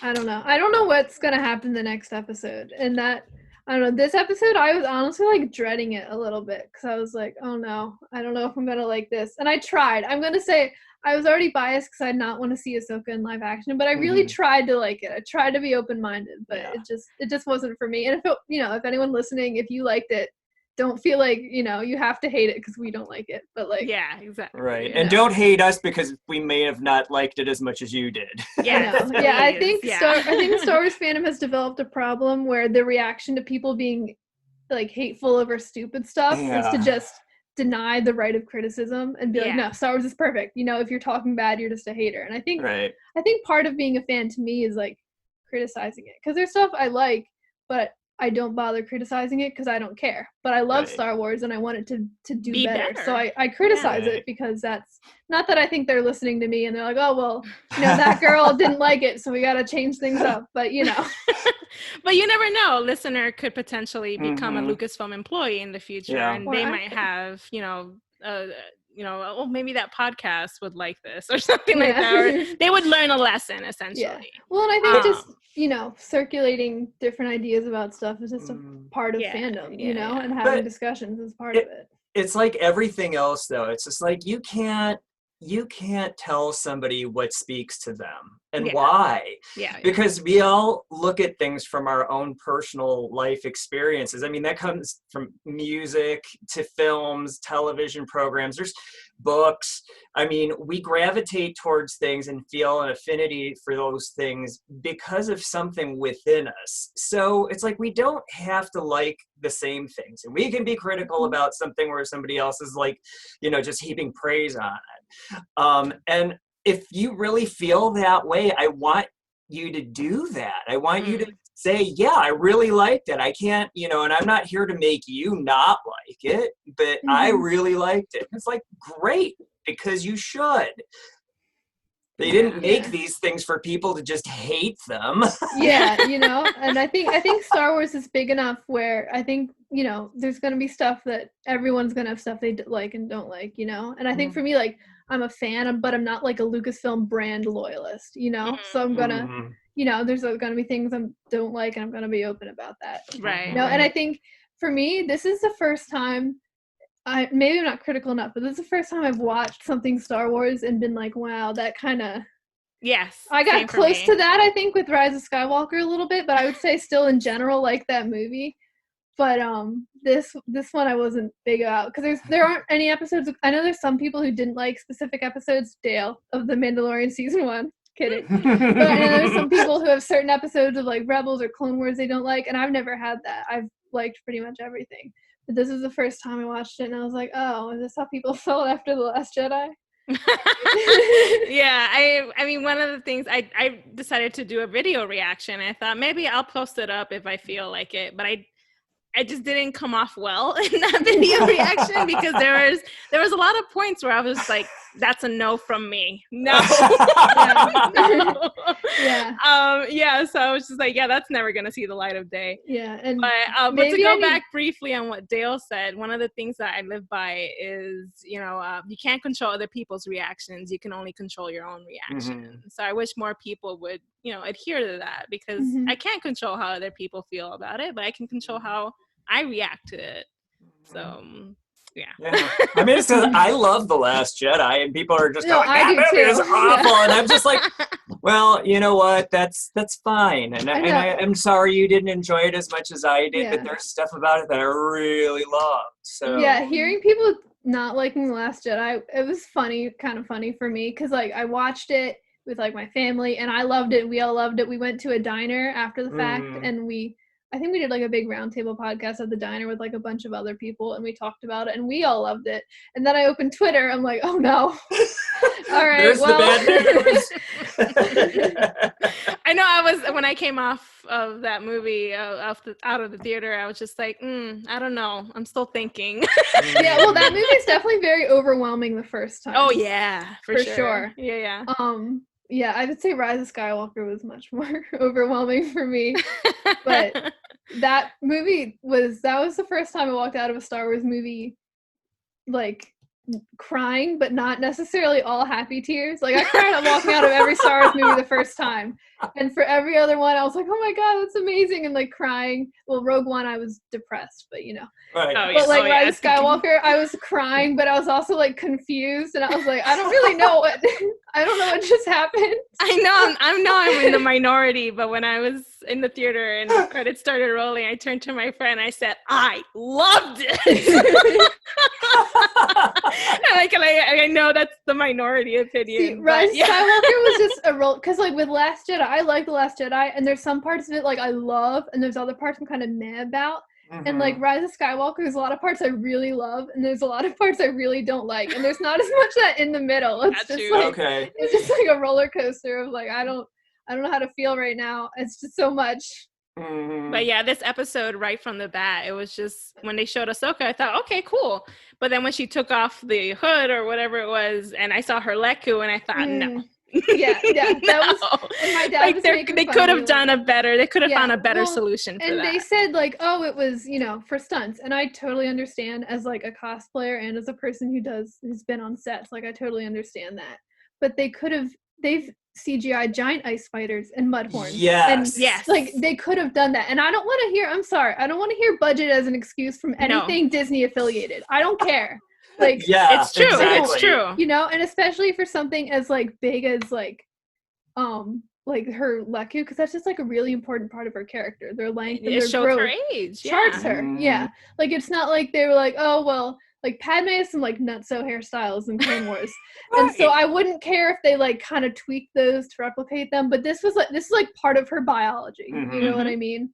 I don't know what's going to happen the next episode. And that, I don't know, this episode, I was honestly like dreading it a little bit because I was like, oh no, I don't know if I'm going to like this. And I tried. I'm going to say I was already biased because I did not want to see Ahsoka in live action, but I really tried to like it. I tried to be open-minded, but it just wasn't for me. And if it, if anyone listening, if you liked it, don't feel like, you have to hate it because we don't like it. But like, yeah, exactly. Right. And don't hate us because we may have not liked it as much as you did. Yeah. I think the Star Wars fandom has developed a problem where the reaction to people being like hateful over stupid stuff is to just deny the right of criticism and be like, no, Star Wars is perfect. If you're talking bad, you're just a hater. And I think part of being a fan to me is like criticizing it, because there's stuff I like, but I don't bother criticizing it because I don't care. But I love Star Wars and I want it to do better. So I criticize it because that's not that I think they're listening to me and they're like, oh, well, that girl didn't like it, so we got to change things up. But, But you never know. Listener could potentially become a Lucasfilm employee in the future. Yeah. And they might have, maybe that podcast would like this or something like that. Or they would learn a lesson, essentially. Yeah. Well, and I think just, circulating different ideas about stuff is just a part of fandom, and having discussions is part of it. It's like everything else, though. It's just like you can't you can't tell somebody what speaks to them and Yeah. why. Yeah. Because we all look at things from our own personal life experiences. I mean, that comes from music to films, television programs, there's books. I mean, we gravitate towards things and feel an affinity for those things because of something within us. So it's like we don't have to like the same things. And we can be critical about something where somebody else is like, you know, just heaping praise on it. And if you really feel that way, I want you to do that. I want you to say, yeah, I really liked it. I can't, you know, and I'm not here to make you not like it, but I really liked it. It's like, great, because you should. They didn't make these things for people to just hate them. Yeah, you know, and I think Star Wars is big enough where I think, you know, there's going to be stuff that everyone's going to have stuff they like and don't like, you know? And I think for me, like, I'm a fan, but I'm not like a Lucasfilm brand loyalist, you know? So I'm going to, you know, there's going to be things I don't like, and I'm going to be open about that. Right. You know, and I think for me, this is the first time, maybe I'm not critical enough, but this is the first time I've watched something Star Wars and been like, wow, that kind of... Yes. I got close to that, I think, with Rise of Skywalker a little bit, but I would say still in general like that movie. But this one I wasn't big about, because there aren't any episodes. I know there's some people who didn't like specific episodes, Dale, of the Mandalorian season 1. Kidding. But I know there's some people who have certain episodes of like Rebels or Clone Wars they don't like, and I've never had that. I've liked pretty much everything. But this is the first time I watched it, and I was like, oh, is this how people felt after The Last Jedi? Yeah, I mean, one of the things I decided to do a video reaction. I thought maybe I'll post it up if I feel like it, but I just didn't come off well in that video reaction, because there was a lot of points where I was like, that's a no from me. No. No. Yeah. So I was just like, yeah, that's never gonna see the light of day. Yeah. And but to go back briefly on what Dale said, one of the things that I live by is, you know, you can't control other people's reactions. You can only control your own reaction. So I wish more people would, you know, adhere to that, because I can't control how other people feel about it, but I can control how I react to it. So yeah. I mean, it's 'cause I love The Last Jedi, and people are just going, I that do movie too. is awful, and I'm just like, well, you know what? That's fine, and I'm sorry you didn't enjoy it as much as I did, but there's stuff about it that I really loved. So yeah, hearing people not liking The Last Jedi, it was kind of funny for me, because like I watched it with like my family, and I loved it. We all loved it. We went to a diner after the fact, and I think we did like a big roundtable podcast at the diner with like a bunch of other people, and we talked about it, and we all loved it. And then I opened Twitter. I'm like, oh no. All right. There's the bad news. I know when I came off of that movie out of the theater, I was just like, I don't know. I'm still thinking. Yeah, well, that movie is definitely very overwhelming the first time. Oh yeah, for sure. Yeah. Yeah, I would say Rise of Skywalker was much more overwhelming for me. But that movie was the first time I walked out of a Star Wars movie like crying, but not necessarily all happy tears. Like I cried walking out of every Star Wars movie the first time. And for every other one, I was like, oh my God, that's amazing. And like crying. Well, Rogue One, I was depressed, but you know. Right. But like Rise of Skywalker, I was crying, but I was also like confused. And I was like, I don't know what just happened. I know I'm in the minority, but when I was in the theater and the credits started rolling, I turned to my friend and I said, I loved it. I know that's the minority opinion. See, Rise of Skywalker was just a roll, because like with Last Jedi, I like The Last Jedi, and there's some parts of it like I love, and there's other parts I'm kind of meh about. And like Rise of Skywalker, there's a lot of parts I really love, and there's a lot of parts I really don't like, and there's not as much that in the middle. It's just like it's just like a roller coaster of like I don't know how to feel right now. It's just so much. But yeah, this episode right from the bat, it was just when they showed Ashoka, I thought, okay, cool. But then when she took off the hood or whatever it was, and I saw her Leku, and I thought, no. Yeah, that was. And my dad was making they fun could of have done a better. They could have found a better well, solution for and that. they said like, oh, it was for stunts, and I totally understand as like a cosplayer and as a person who's been on sets, like I totally understand that. But they've CGI giant ice spiders and mudhorns. Yes. And like they could have done that. And I don't want to hear budget as an excuse from anything Disney affiliated. I don't care. Like, Yeah, It's true. exactly. It's true. you know, and especially for something as like big as like her Leku, because that's just like a really important part of her character. Their length and It their shows growth her age. charts Yeah. her. Mhm. Yeah, like it's not like they were like, oh well, like Padme has some like nutso hairstyles in Clone Wars, and so I wouldn't care if they like kind of tweaked those to replicate them. But this is like part of her biology. You know what I mean?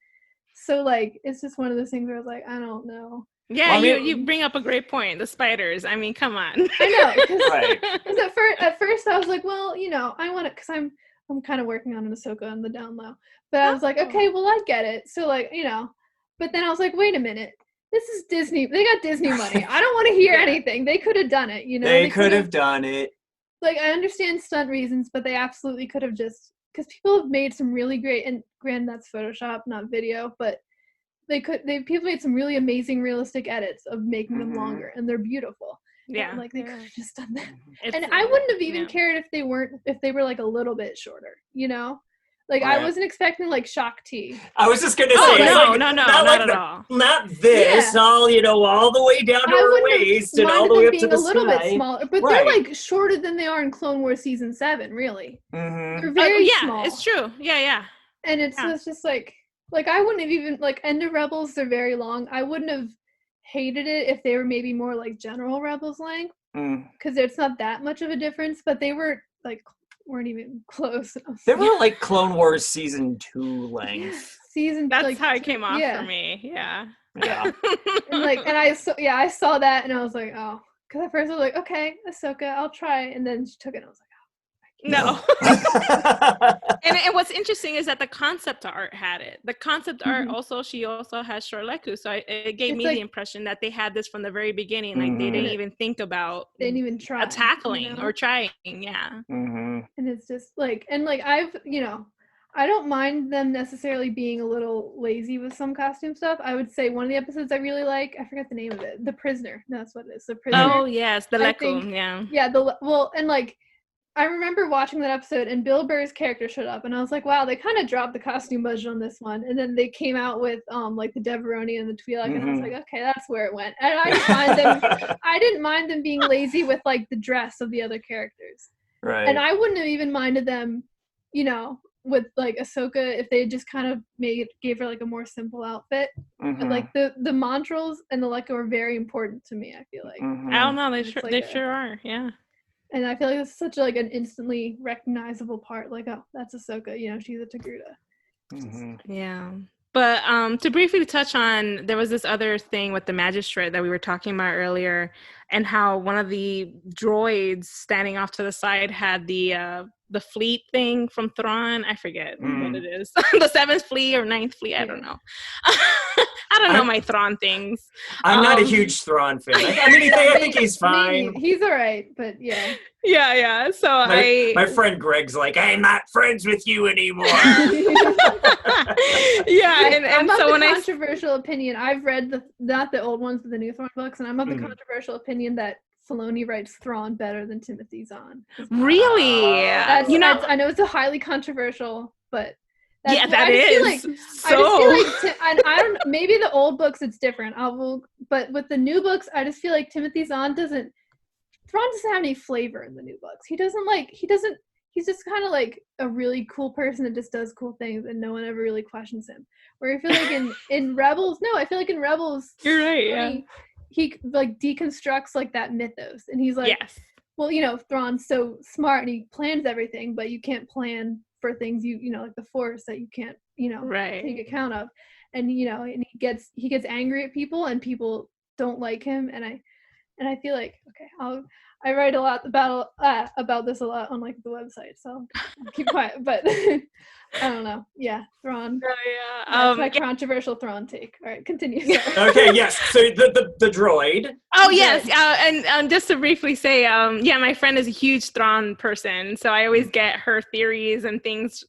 So like it's just one of those things where I was like, I don't know. Yeah, Well, I mean- you bring up a great point. The spiders. I mean, come on. I know, because Right. at first I was like, well, you know, I want it because I'm kind of working on an Ahsoka on the down low, but I was like, okay, well, I get it. So like, you know, but then I was like, wait a minute, this is Disney. They got Disney money. I don't want to hear anything. They could have done it. You know, They could have done it. Like, I understand stunt reasons, but they absolutely could have just because people have made some really great, and granted that's Photoshop, not video, but people made some really amazing realistic edits of making them longer, and they're beautiful. Yeah. And, like they could have just done that. It's, And I wouldn't have even yeah. cared if they were like a little bit shorter, you know? Like I Right. wasn't expecting like Shock T. I was just gonna say, Oh, it's no, like, no, not not like at the- all. Not this, Yeah. all all the way down to I her wouldn't have waist and all minded the way them up to being the a little bit sky. smaller, but Right. they're like shorter than they are in Clone Wars season 7, really. Mhm. They're very yeah, small. it's true. Yeah. And it's Yeah. just like I wouldn't have even like End of Rebels, they're very long. I wouldn't have hated it if they were maybe more like General Rebels length, Mm. because it's not that much of a difference, but they weren't even close. They were like Clone Wars season 2 length. Season That's like, how it came off yeah. for me. Yeah. Yeah. and I saw that and I was like, oh, because at first I was like, okay, Ahsoka, I'll try, and then she took it and I was like, No. And what's interesting is that the concept art had it. The concept art she also has Shorleku. So it gave It's me like- the impression that they had this from the very beginning. Like they Mhm. didn't even think about they didn't even try tackling you know? or trying. Yeah. Mhm. And it's just like, and like I've, you know, I don't mind them necessarily being a little lazy with some costume stuff. I would say one of the episodes I really like, I forgot the name of it, The Prisoner. No, that's what it is, The Prisoner. Oh yes, the I Leku. think- Yeah. Yeah, and like I remember watching that episode and Bill Burr's character showed up and I was like, wow, they kind of dropped the costume budget on this one. And then they came out with like the Deveroni and the Twi'lek and I was like, okay, that's where it went. And I didn't mind them being lazy with like the dress of the other characters. Right. And I wouldn't have even minded them, you know, with like Ahsoka if they had just kind of gave her like a more simple outfit. Mhm. But like the mantrals and the Leku are very important to me, I feel like. Mhm. I don't know. It's like They a- sure are. Yeah. And I feel like it's such like an instantly recognizable part. Like, oh, that's Ahsoka. You know, she's a Togruta. Mhm. Yeah. But to briefly touch on, there was this other thing with the magistrate that we were talking about earlier, and how one of the droids standing off to the side had the fleet thing from Thrawn. I forget what it is. The 7th fleet or 9th fleet. I don't know. I don't know my Thrawn things. I'm not a huge Thrawn fan. I think he's fine. He's all right, but yeah. Yeah. So My friend Greg's like, I'm not friends with you anymore. Yeah, and I'm of so the when controversial opinion. I've read not the old ones, but the new Thrawn books, and I'm of the controversial opinion that Filoni writes Thrawn better than Timothy Zahn. really, I know it's a highly controversial, but yeah, that I just feel is. like- So I just feel like I don't. Maybe the old books it's different. But with the new books, I just feel like Timothy Zahn doesn't. Thrawn doesn't have any flavor in the new books. He doesn't. He's just kind of like a really cool person that just does cool things, and no one ever really questions him. Where I feel like in Rebels, no, I feel like in Rebels, you're right. Yeah. he like deconstructs like that mythos, and he's like, Yes. well, you know, Thrawn's so smart and he plans everything, but you can't plan for things you know, like the Force that you can't, you know, Right. take account of. And you know, and he gets angry at people and people don't like him, and I feel like, okay, I write a lot about this a lot on like the website, so I'll keep quiet. But I don't know. Yeah, Thrawn. That's my controversial Thrawn take. All right, continue. Sorry. Okay, yes. So the droid. Oh yes, and just to briefly say, yeah, my friend is a huge Thrawn person, so I always get her theories and things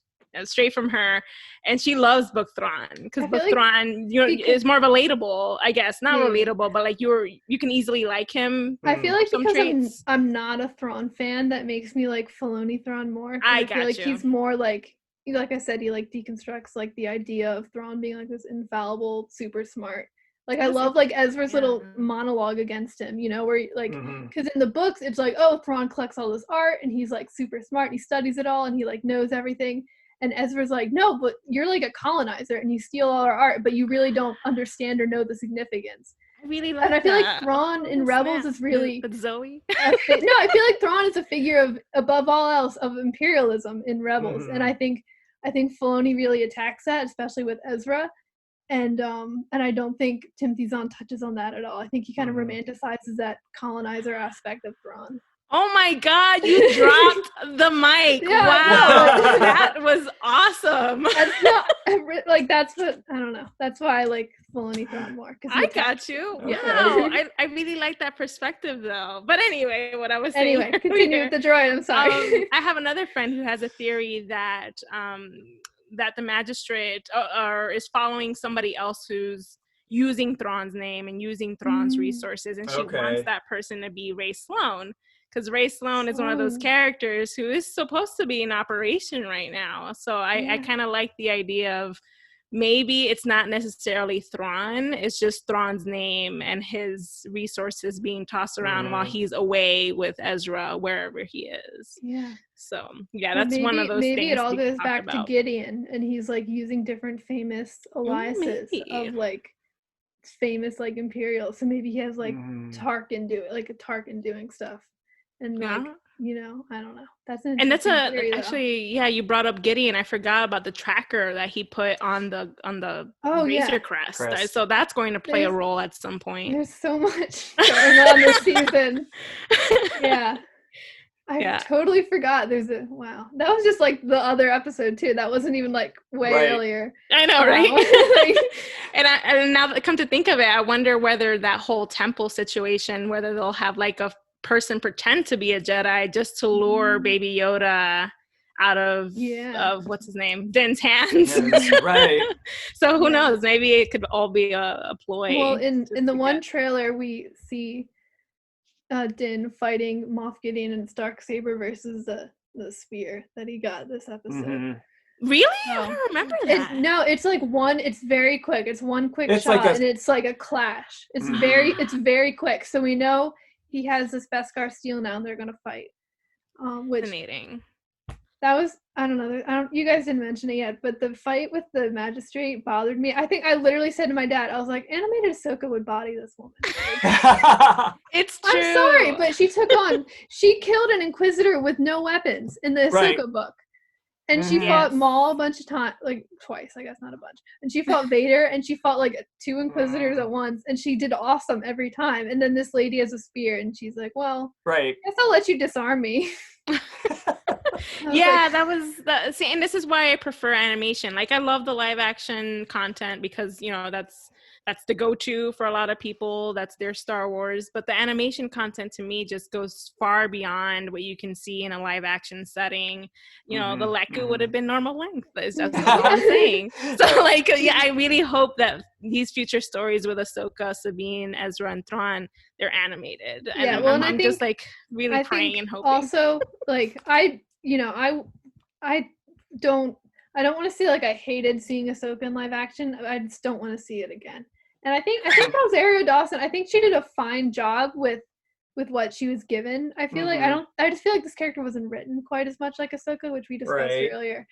straight from her, and she loves Book Thrawn because I feel Book like Thrawn, is more relatable, I guess. Not relatable, but like you can easily like him. I feel like some because traits. I'm not a Thrawn fan, that makes me like Filoni Thrawn more. I feel like got you. he's more like I said, he like deconstructs like the idea of Thrawn being like this infallible, super smart Like I love like Ezra's little monologue against him, you know, where like because in the books it's like, oh, Thrawn collects all this art and he's like super smart and he studies it all and he like knows everything. And Ezra's like, no, but you're like a colonizer and you steal all our art, but you really don't understand or know the significance. I really like and I feel that. like Thrawn in Rebels is really with Zoe. no, I feel like Thrawn is a figure of above all else of imperialism in Rebels, and I think Filoni really attacks that, especially with Ezra, and I don't think Timothy Zahn touches on that at all. I think he kind of romanticizes that colonizer aspect of Thrawn. Oh my God, you dropped the mic. Yeah, wow. That was awesome. That's not, like, that's what, I don't know. That's why I like Filoni Thrawn more. I got you. Yeah. Wow. I really like that perspective though. But anyway, what I was saying. Anyway, continue with the droid. I'm sorry. I have another friend who has a theory that that the magistrate is following somebody else who's using Thrawn's name and using Thrawn's resources, and she wants that person to be Ray Sloan. Because Ray Sloan is one of those characters who is supposed to be in operation right now. So I kind of like the idea of maybe it's not necessarily Thrawn, it's just Thrawn's name and his resources being tossed around while he's away with Ezra, wherever he is. Yeah. So, yeah, that's one of those things. Maybe it all goes back to Gideon, and he's, like, using different famous alliances of, like, famous, like, Imperials. So maybe he has, like, Tarkin doing stuff. And like, you know, I don't know. That's an interesting theory, actually, yeah, you brought up Gideon. I forgot about the tracker that he put on the Razor Crest. So that's going to play a role at some point. There's so much going on this season. Yeah. I totally forgot. That was just like the other episode too. That wasn't even like way earlier. I know, right? And now that come to think of it, I wonder whether that whole temple situation, whether they'll have like a person pretend to be a Jedi just to lure Baby Yoda out of what's his name, Din's hands. Right. So who knows? Maybe it could all be a ploy. Well, in the one trailer we see Din fighting Moff Gideon and Darksaber versus the spear that he got this episode. Really? I don't remember that. It's like it's very quick. It's one quick shot and it's like a clash. It's very quick. So we know he has this Beskar steel now. They're gonna fight. Which fascinating. That was I don't know. You guys didn't mention it yet, but the fight with the magistrate bothered me. I think I literally said to my dad, I was like, animated Ahsoka would body this woman. It's true. I'm sorry, but she killed an Inquisitor with no weapons in the Ahsoka book. And she fought Maul a bunch of times, like twice, I guess, not a bunch. And she fought Vader, and she fought like 2 Inquisitors at once, and she did awesome every time. And then this lady has a spear, and she's like, well, I guess I'll let you disarm me. See, and this is why I prefer animation. Like, I love the live action content because, you know, that's the go-to for a lot of people. That's their Star Wars. But the animation content to me just goes far beyond what you can see in a live action setting. You know, the Leku would have been normal length. Is just what I'm saying. So, like, I really hope that these future stories with Ahsoka, Sabine, Ezra, and Thrawn, they're animated. Yeah, and I'm just like really praying and hoping. Also, like, I don't want to say like I hated seeing Ahsoka in live action. I just don't want to see it again. And I think Rosario Dawson, I think she did a fine job with what she was given. I feel like I just feel like this character wasn't written quite as much like Ahsoka, which we discussed earlier.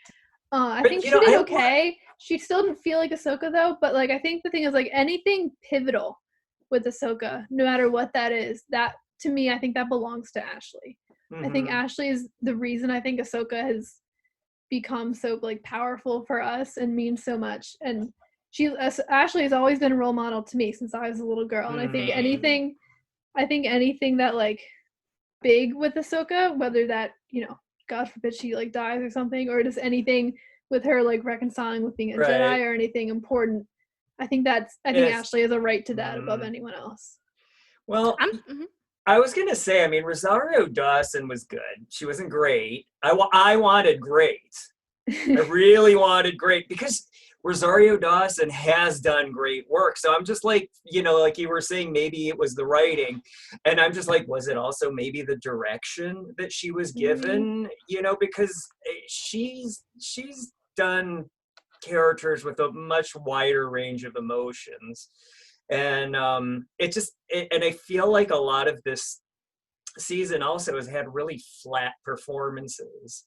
I think she did okay. She still didn't feel like Ahsoka though, but like I think the thing is like anything pivotal with Ahsoka, no matter what that is, that to me I think that belongs to Ashley. I think Ashley is the reason I think Ahsoka has become so like powerful for us and means so much. And Ashley has always been a role model to me since I was a little girl. And I think anything that like big with Ahsoka, whether that, you know, God forbid she like dies or something, or just anything with her like reconciling with being a Jedi or anything important, I think Ashley has a right to that above anyone else. Well, I was going to say, I mean, Rosario Dawson was good. She wasn't great. I wanted great. I really wanted great because Rosario Dawson has done great work. So I'm just like, you know, like you were saying, maybe it was the writing. And I'm just like, was it also maybe the direction that she was given? You know, because she's done characters with a much wider range of emotions. And and I feel like a lot of this season also has had really flat performances.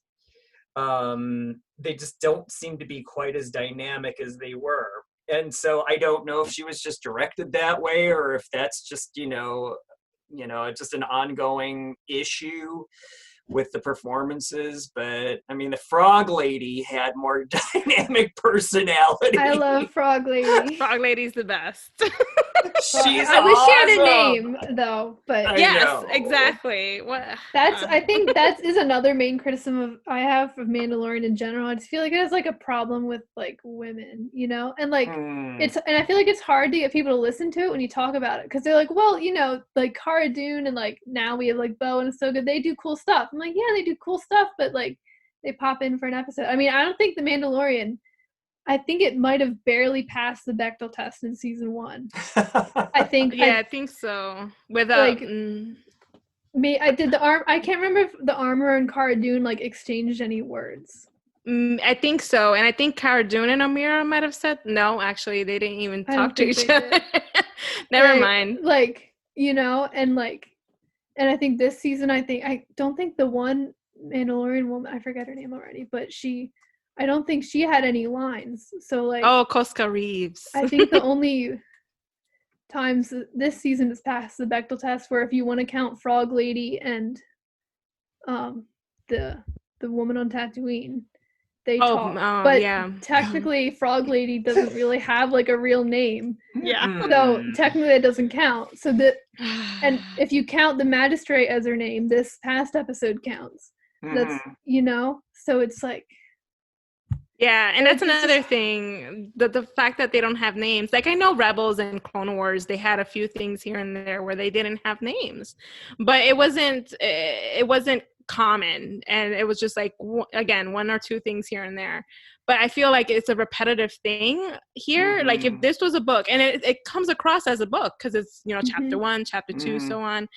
They just don't seem to be quite as dynamic as they were. And so I don't know if she was just directed that way, or if that's just, just an ongoing issue with the performances. But I mean, the Frog Lady had more dynamic personality. I love Frog Lady. Frog Lady's the best. She's I wish she had a awesome. name though, but I Yes, know. exactly. What? I think that is another main criticism I have of Mandalorian in general. I just feel like it has like a problem with like women, and like and I feel like it's hard to get people to listen to it when you talk about it, because they're like, well, like Cara Dune and like now we have like Bo and Ahsoka, they do cool stuff. I'm like, yeah, they do cool stuff, but like they pop in for an episode. I mean, I don't think the Mandalorian. I think it might have barely passed the Bechdel test in season 1. I think. Yeah, I think so. Like, I did the arm. I can't remember if the armor and Cara Dune like exchanged any words. I think so, and I think Cara Dune and Amira might have said no. Actually, they didn't even talk to each other. Never mind. Like and I think this season, I don't think the one Mandalorian woman, I forget her name already, but I don't think she had any lines. So like, oh, Koska Reeves. I think the only times this season has passed the Bechdel test where if you want to count Frog Lady and the woman on Tatooine, they talk. But yeah. technically Frog Lady doesn't really have like a real name. Yeah. So technically it doesn't count. So and if you count the magistrate as her name, this past episode counts. That's so it's like, yeah, and that's another thing, the fact that they don't have names. Like, I know Rebels and Clone Wars, they had a few things here and there where they didn't have names, but it wasn't common, and it was just like, again, one or two things here and there. But I feel like it's a repetitive thing here. Like, if this was a book, and it comes across as a book because it's chapter 1, chapter 2, so on,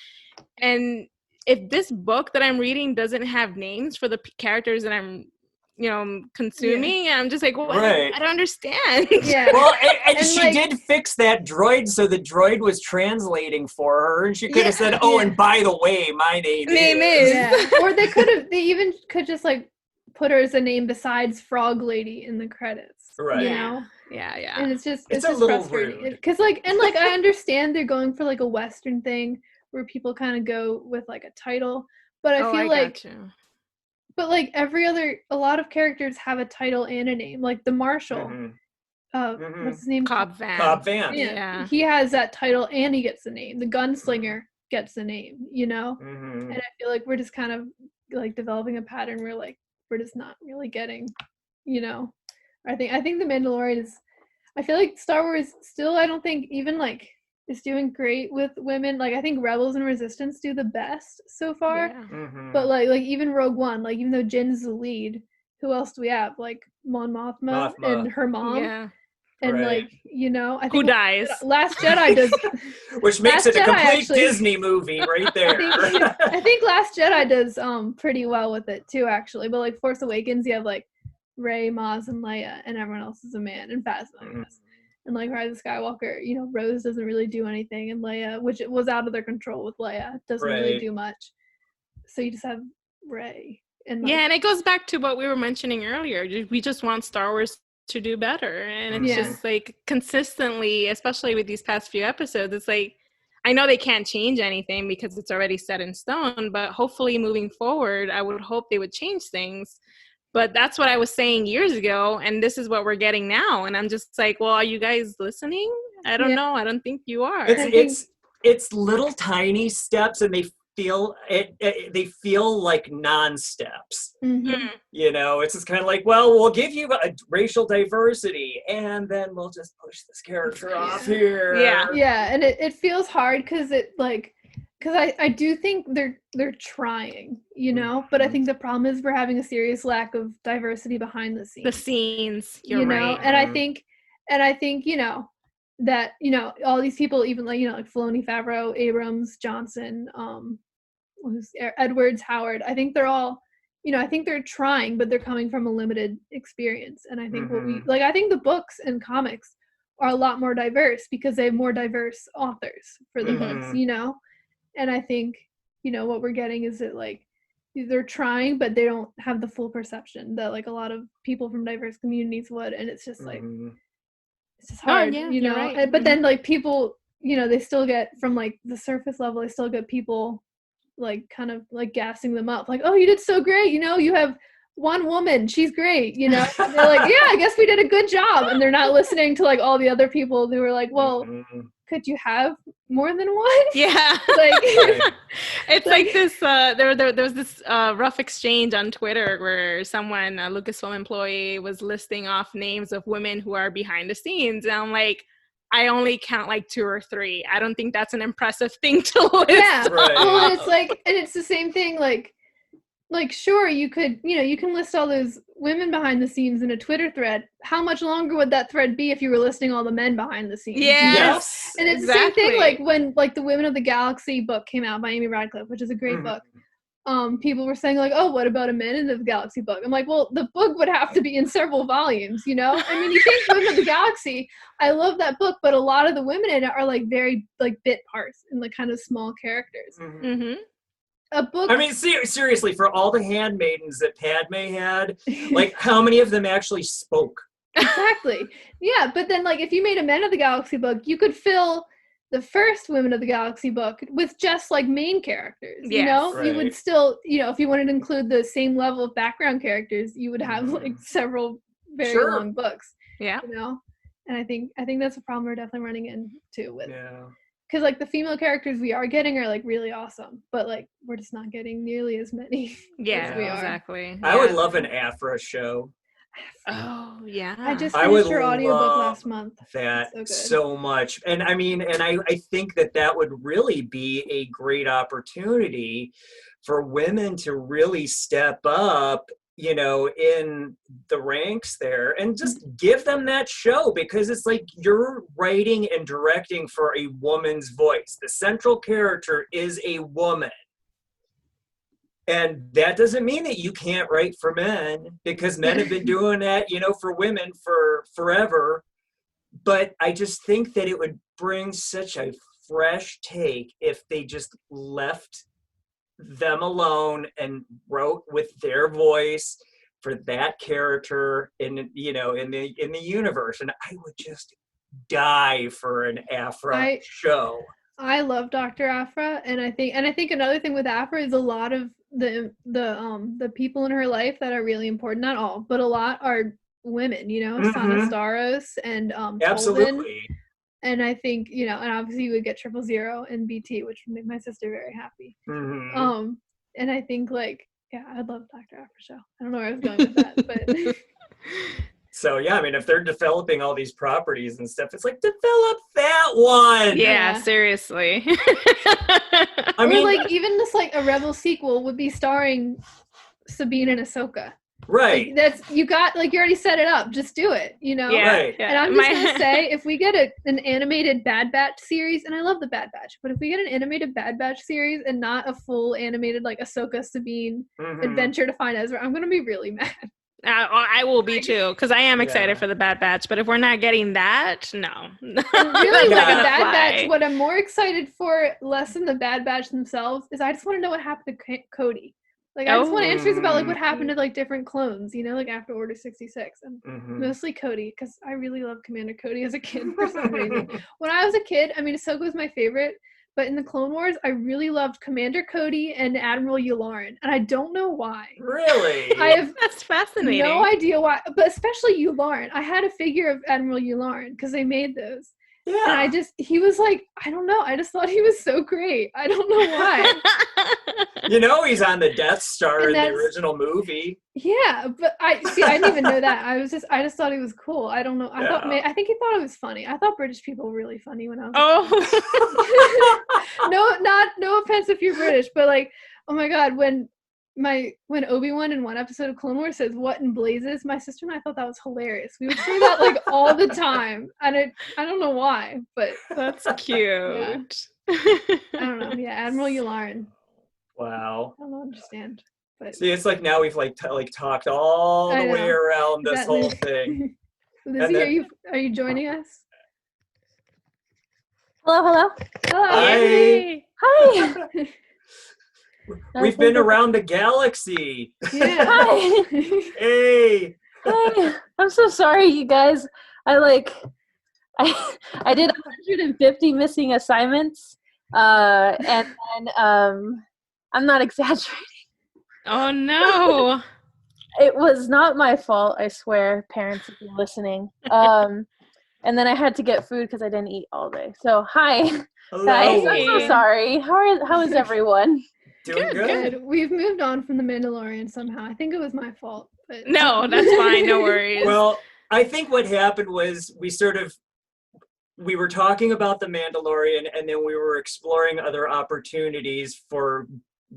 and if this book that I'm reading doesn't have names for the characters that I'm consuming, I'm just like, well, right. I don't understand. Yeah. Well, and she did fix that droid, so the droid was translating for her, and she could have said, "Oh, and by the way, my name is." Yeah. Or they even could just like put her as a name besides Frog Lady in the credits. Right. Yeah. And it's just a little frustrating rude. because I understand they're going for like a Western thing where people kind of go with like a title, but I feel like. But like a lot of characters have a title and a name. Like the Marshal, what's his name? Cobb Vanth. Yeah, he has that title and he gets the name. The gunslinger gets the name. And I feel like we're just kind of like developing a pattern where like we're just not really getting. I think the Mandalorian is. I feel like Star Wars still. I don't think even like. Is doing great with women. Like I think Rebels and Resistance do the best so far. Yeah. But like even Rogue One, like even though Jin's the lead, who else do we have? Like Mon Mothma and her mom. Yeah. And like I think who dies? Last Jedi does, which makes it a complete actually, Disney movie right there. I think Last Jedi does pretty well with it too, actually. But like Force Awakens, you have like Rey, Maz, and Leia, and everyone else is a man, and Phasma, I guess. And like Rise of Skywalker, Rose doesn't really do anything, and Leia, which it was out of their control with Leia, doesn't really do much. So you just have Rey. And and it goes back to what we were mentioning earlier. We just want Star Wars to do better, and it's just like consistently, especially with these past few episodes, it's like I know they can't change anything because it's already set in stone, but hopefully moving forward, I would hope they would change things. But that's what I was saying years ago, and this is what we're getting now. And I'm just like, well, are you guys listening? I don't know. I don't think you are. It's little tiny steps, and they feel they feel like non-steps. It's just kind of like, well, we'll give you a racial diversity, and then we'll just push this character off here. And it feels hard because I do think they're trying, but I think the problem is we're having a serious lack of diversity behind the scenes. You're right. And I think that all these people, even like Filoni, Favreau, Abrams, Johnson, Edwards, Howard, I think they're all I think they're trying, but they're coming from a limited experience. And I think I think the books and comics are a lot more diverse because they have more diverse authors for the books, Mhm. you know? And I think, you know, what we're getting is that like they're trying, but they don't have the full perception that like a lot of people from diverse communities would. And it's just like, Mhm. it's just Oh, hard, yeah, you you're know? right. But then like people, you know, they still get from like the surface level, they still get people like kind of like gassing them up. Like, oh, you did so great. You know, you have one woman. She's great. You know, and they're like, yeah, I guess we did a good job. And they're not listening to like all the other people who were like, well, Mhm. could you have more than one? Yeah. Like, Right. It's like this there was this rough exchange on Twitter where someone, a Lucasfilm employee, was listing off names of women who are behind the scenes, and I'm like, I only count like 2 or 3. I don't think that's an impressive thing to list. yeah. Right. Well, and it's like, and it's the same thing. Like sure, you could, you know, you can list all those women behind the scenes in a Twitter thread. How much longer would that thread be if you were listing all the men behind the scenes? Yes. You know? Yes. And it's the same thing like when like the Women of the Galaxy book came out by Amy Radcliffe, which is a great Mhm. book. People were saying like, oh, what about a Men in the Galaxy book? I'm like, well, the book would have to be in several volumes, you know? I mean, you think Women of the Galaxy, I love that book, but a lot of the women in it are like very like bit parts and like kind of small characters. Mhm. Mm-hmm. A book I mean, seriously, for all the handmaidens that Padme had, like, how many of them actually spoke? Exactly. Yeah, but then like if you made a Men of the Galaxy book, you could fill the first Women of the Galaxy book with just like main characters. You know, Yes. you would Right. still, you know, if you wanted to include the same level of background characters, you would have like Mhm. several very Sure. long books. Yeah. You know, and I think that's a problem we're definitely running into with Yeah. because like the female characters we are getting are like really awesome, but like we're just not getting nearly as many Yeah, as we are. exactly. I would Yeah. love an Afra show. Oh, yeah. I just I would finished her audiobook love last month. that It's so good. so much. And I mean, and I think that that would really be a great opportunity for women to really step up, you know, in the ranks there and just give them that show, because it's like you're writing and directing for a woman's voice. The central character is a woman. And that doesn't mean that you can't write for men, because men have been doing that, you know, for women for forever. But I just think that it would bring such a fresh take if they just left them alone and wrote with their voice for that character in, you know, in the universe. And I would just die for an Afra show. I love Dr. Afra, and I think another thing with Afra is a lot of the people in her life that are really important, not all, but a lot are women, you know, Sana Mhm. Staros and Tolvin. Absolutely. And I think, you know, and obviously you would get 000 and BT, which would make my sister very happy. Mhm. And I think like, yeah, I'd love Dr. Afra show. I don't know where I was going with that, but So yeah, I mean, if they're developing all these properties and stuff, it's like, develop that one. Yeah, Yeah. seriously. I or mean, like even this like a Rebel sequel would be starring Sabine and Ashoka. right, Like that's you got like you already set it up. Just do it, you know. Yeah, Right. yeah. And I'm just gonna say, if we get an animated Bad Batch series, and I love the Bad Batch, but if we get an animated Bad Batch series and not a full animated like Ahsoka Sabine Mhm. adventure to find Ezra, I'm gonna be really mad. I will be too, because I am excited Yeah. for the Bad Batch. But if we're not getting that, no. And That's really, with not the gonna Bad fly. Batch, what I'm more excited for, less than the Bad Batch themselves, is I just want to know what happened to Cody. Like, I just want answers about like what happened to like different clones, you know, like after Order 66, and Mhm. mostly Cody, because I really loved Commander Cody as a kid for some reason. When I was a kid, I mean, Ahsoka was my favorite, but in the Clone Wars, I really loved Commander Cody and Admiral Yularen, and I don't know why. Really? I have That's fascinating. no idea why, but especially Yularen. I had a figure of Admiral Yularen because they made those. Yeah. And he was like, I don't know. I just thought he was so great. I don't know why. You know, he's on the Death Star And in the that's- original movie. Yeah, but I didn't even know that. I just thought he was cool. I don't know. I think he thought it was funny. I thought British people were really funny when I was a kid. No offense if you're British, but like, oh my god, when Obi-Wan in one episode of Clone Wars says "What in blazes," my sister and I thought that was hilarious. We would say that like all the time, and I don't know why, but That's cute. I don't know. Yeah, Admiral Yularen. Wow. I don't understand, but See, it's like now we've like talked all I the way know. around Is this that whole Liz- thing. Lizzy, are you joining us? Hello. Hi. Yay. Hi. We've been around the galaxy. Yeah. Hi. Hey. Hi. I'm so sorry, you guys. I did 150 missing assignments, and then I'm not exaggerating. Oh no. It was not my fault, I swear, parents, if you're listening. And then I had to get food because I didn't eat all day. So hi, Hello. guys. I'm so Hey. sorry. How is everyone? Doing Good, good. Good. We've moved on from the Mandalorian somehow. I think it was my fault. But No, that's fine. No worries. Well, I think what happened was we were talking about the Mandalorian, and then we were exploring other opportunities for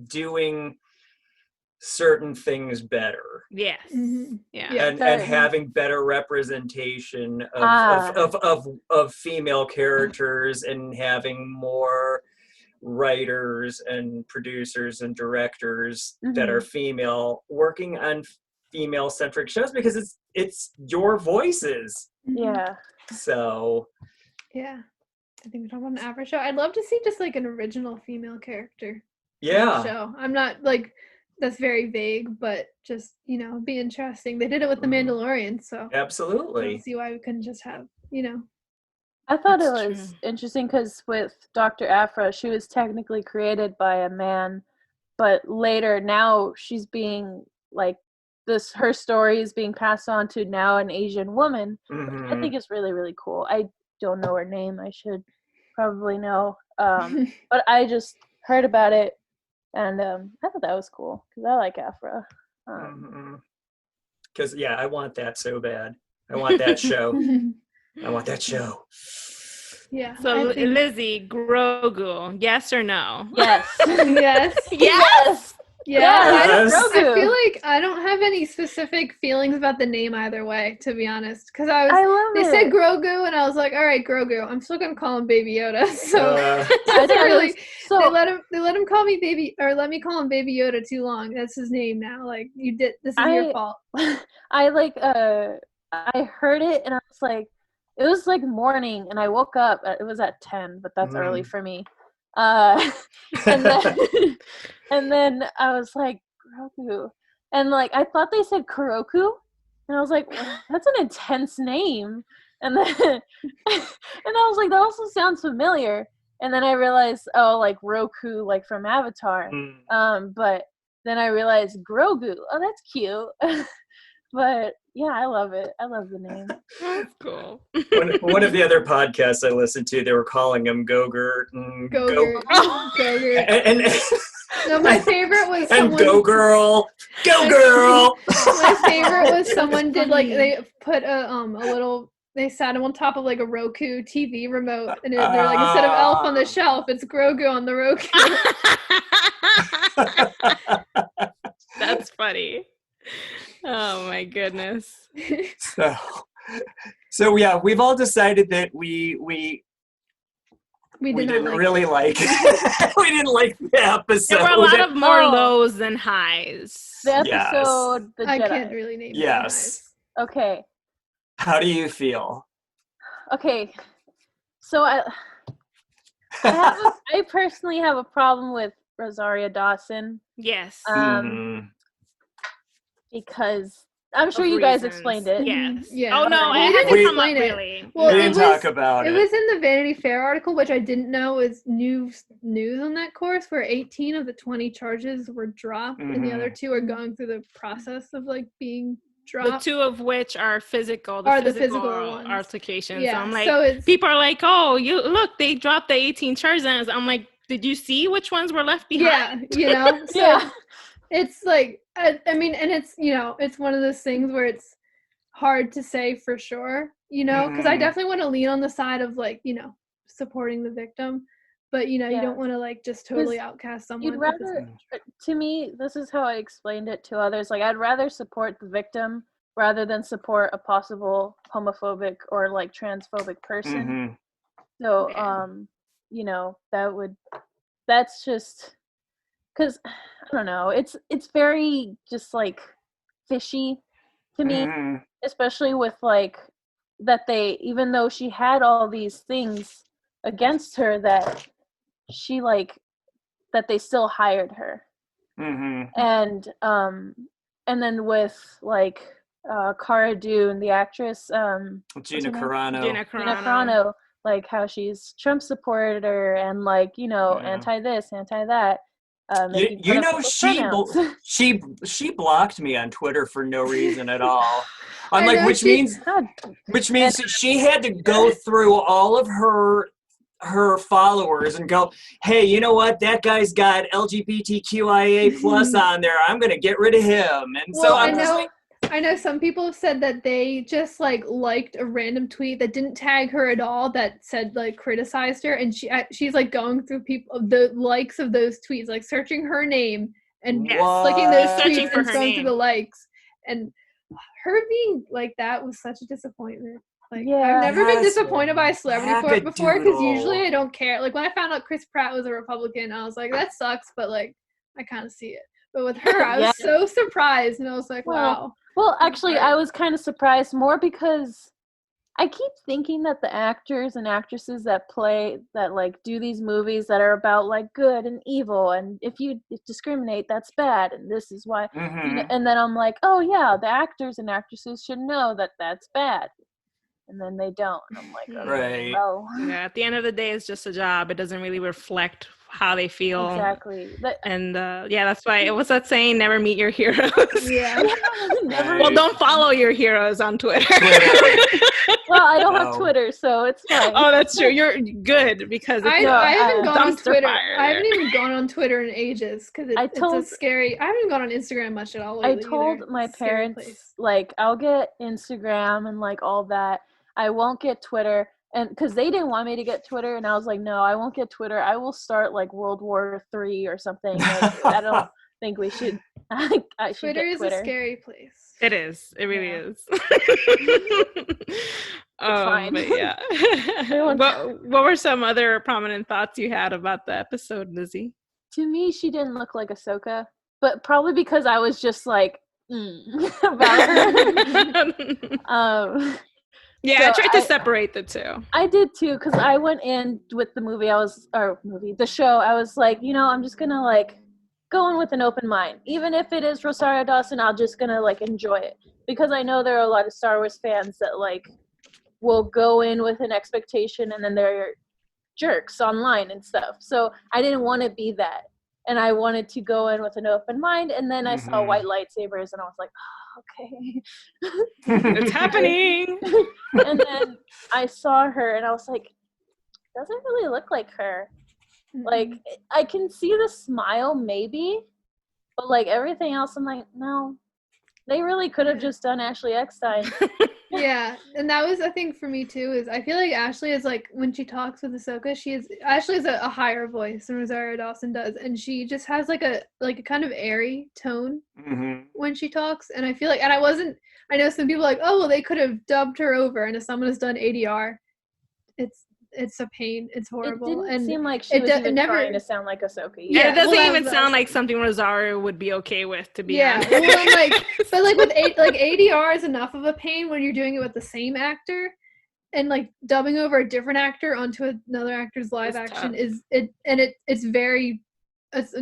doing certain things better. Yes. Mhm. Yeah. Yeah. And having better representation Ah. of female characters, and having more writers and producers and directors that are female working on female centric shows, because it's your voices. Mhm. Yeah. So Yeah. I think we're talking about an average show. I'd love to see just like an original female character in the yeah, show. I'm not like that's very vague, but just be interesting. They did it with the Mhm. Mandalorian, so I absolutely. don't see why we couldn't just have I thought That's it was true. interesting because with Dr. Afra, she was technically created by a man, but later now she's being like her story is being passed on to now an Asian woman, which I Mhm. think is really, really cool. I don't know her name. I should probably know. But I just heard about it, and I thought that was cool because I like Afra. Because I want that so bad. I want that show. I want that show. yeah. So I think Lizzy, Grogu, yes or no? Yes. yes. Yes. Yeah, Yes. I Grogu. feel like I don't have any specific feelings about the name either way, to be honest. Because they love said it. Grogu, and I was like, all right, Grogu. I'm still gonna call him Baby Yoda. So Uh, I doesn't thought it really. was so. They let him call me Baby, or let me call him Baby Yoda too long. That's his name now. Like you did. This is your fault. I heard it and I was like, it was like morning and I woke up. It was at 10, but that's early for me. And then and then I was like, Grogu, and like I thought they said Kuroku, and I was like, well, that's an intense name. And then and I was like, that also sounds familiar. And then I realized, oh, like Roku, like from Avatar. But then I realized Grogu. Oh, that's cute. But yeah, I love it. I love the name. That's cool. one of the other podcasts I listened to, they were calling him Go-Gurt and Gogurt. Gogurt. and No, my favorite was and someone. Go Girl, Go Girl. My favorite was someone did like funny. they put a little. They sat him on top of like a Roku TV remote, and they're like, instead of Elf on the Shelf, it's Grogu on the Roku. That's funny. Oh my goodness. So yeah, we've all decided that we We didn't really like we didn't like the episode. There were a lot of more Oh. lows than highs. The Yes. episode, the I Jedi. can't really name. Yes. Okay. How do you feel? Okay. So I personally have a problem with Rosario Dawson. Yes. Mhm. Because I'm sure Of you guys reasons. explained it. Yes. Yeah. Oh no, We I had didn't to come up explain it. really. Well, we it didn't was- talk about It it. was in the Vanity Fair article, which I didn't know was news on that course, where 18 of the 20 charges were dropped, and the other 2 are going through the process of like being The dropped. 2 of which are physical, Are the physical ones. altercations. Yeah, So I'm like, so it's people are like, oh, you look, they dropped the 18 charges. And I'm like, did you see which ones were left behind? yeah, so Yeah. it's like I mean, and it's it's one of those things where it's hard to say for sure, because I Mhm. definitely want to lean on the side of like supporting the victim, but you Yeah. don't want to like just totally 'Cause outcast someone. You'd if it's rather, not- to me, this is how I explained it to others. Like, I'd rather support the victim rather than support a possible homophobic or like transphobic person. Mhm. So, Yeah. that's just, because I don't know, it's very just like fishy to me, especially with like that they, even though she had all these things against her that she like that they still hired her. And then with like Cara Dune, the actress, Gina Carano. Gina Carano, like how she's Trump supporter and like, you know, anti this, anti that. You know, she blocked me on Twitter for no reason at all. I'm like, which means she had to go through all of her followers and go, hey, you know what? That guy's got LGBTQIA plus on there. I'm gonna get rid of him. And well, so I'm just like, I know some people have said that they just like liked a random tweet that didn't tag her at all that said like criticized her, and she's like going through the likes of those tweets, like searching her name and clicking those tweets and going through the likes, and her being like that was such a disappointment. Like I've never been disappointed by a celebrity before because usually I don't care. Like when I found out Chris Pratt was a Republican, I was like, that sucks, but like I kind of see it. But with her, I was so surprised, and I was like, wow. Well, actually, I was kind of surprised more because I keep thinking that the actors and actresses that like do these movies that are about like good and evil, and if you discriminate, that's bad, and this is why. You know, and then I'm like, oh yeah, the actors and actresses should know that that's bad. And then they don't. And I'm like, okay, no. Yeah, at the end of the day, it's just a job. It doesn't really reflect how they feel. Exactly. And that's why it was that saying, never meet your heroes. Yeah. Well, don't follow your heroes on Twitter. Well, I don't have Twitter, so it's fine. Oh, that's true. You're good because I haven't gone on Twitter. I haven't even gone on Twitter in ages because it's a scary. I haven't even gone on Instagram much at all lately. I told my parents, like, I'll get Instagram and like all that. I won't get Twitter, and because they didn't want me to get Twitter, and I was like, no, I won't get Twitter. I will start like World War III or something. Like, I don't think we should. I should Twitter get Twitter. is a scary place. It is. It really is. Fine. But yeah. What were some other prominent thoughts you had about the episode, Lizzie? To me, she didn't look like Ahsoka, but probably because I was just like about her. Yeah, so I tried to separate the two. I did too, because I went in with the the show. I was like, you know, I'm just gonna like go in with an open mind, even if it is Rosario Dawson. I'm just gonna like enjoy it, because I know there are a lot of Star Wars fans that like will go in with an expectation and then they're jerks online and stuff. So I didn't want to be that, and I wanted to go in with an open mind. And then I saw white lightsabers, and I was like, okay, it's happening. And then I saw her and I was like, doesn't really look like her. Like, I can see the smile maybe, but like everything else, I'm like, no, they really could have just done Ashley Eckstein. Yeah, and that was, I think, for me too, is I feel like Ashley is like, when she talks with Ahsoka, Ashley has a higher voice than Rosario Dawson does, and she just has like a kind of airy tone when she talks, and I feel like, and I know some people are like, oh, well, they could have dubbed her over, and if someone has done ADR, it's a pain, it's horrible. It didn't seem like she was even trying to sound like Ahsoka. Yeah, it doesn't even sound like something Rosario would be okay with, to be honest. Well, but like with ADR is enough of a pain when you're doing it with the same actor, and like dubbing over a different actor onto another actor's live action it's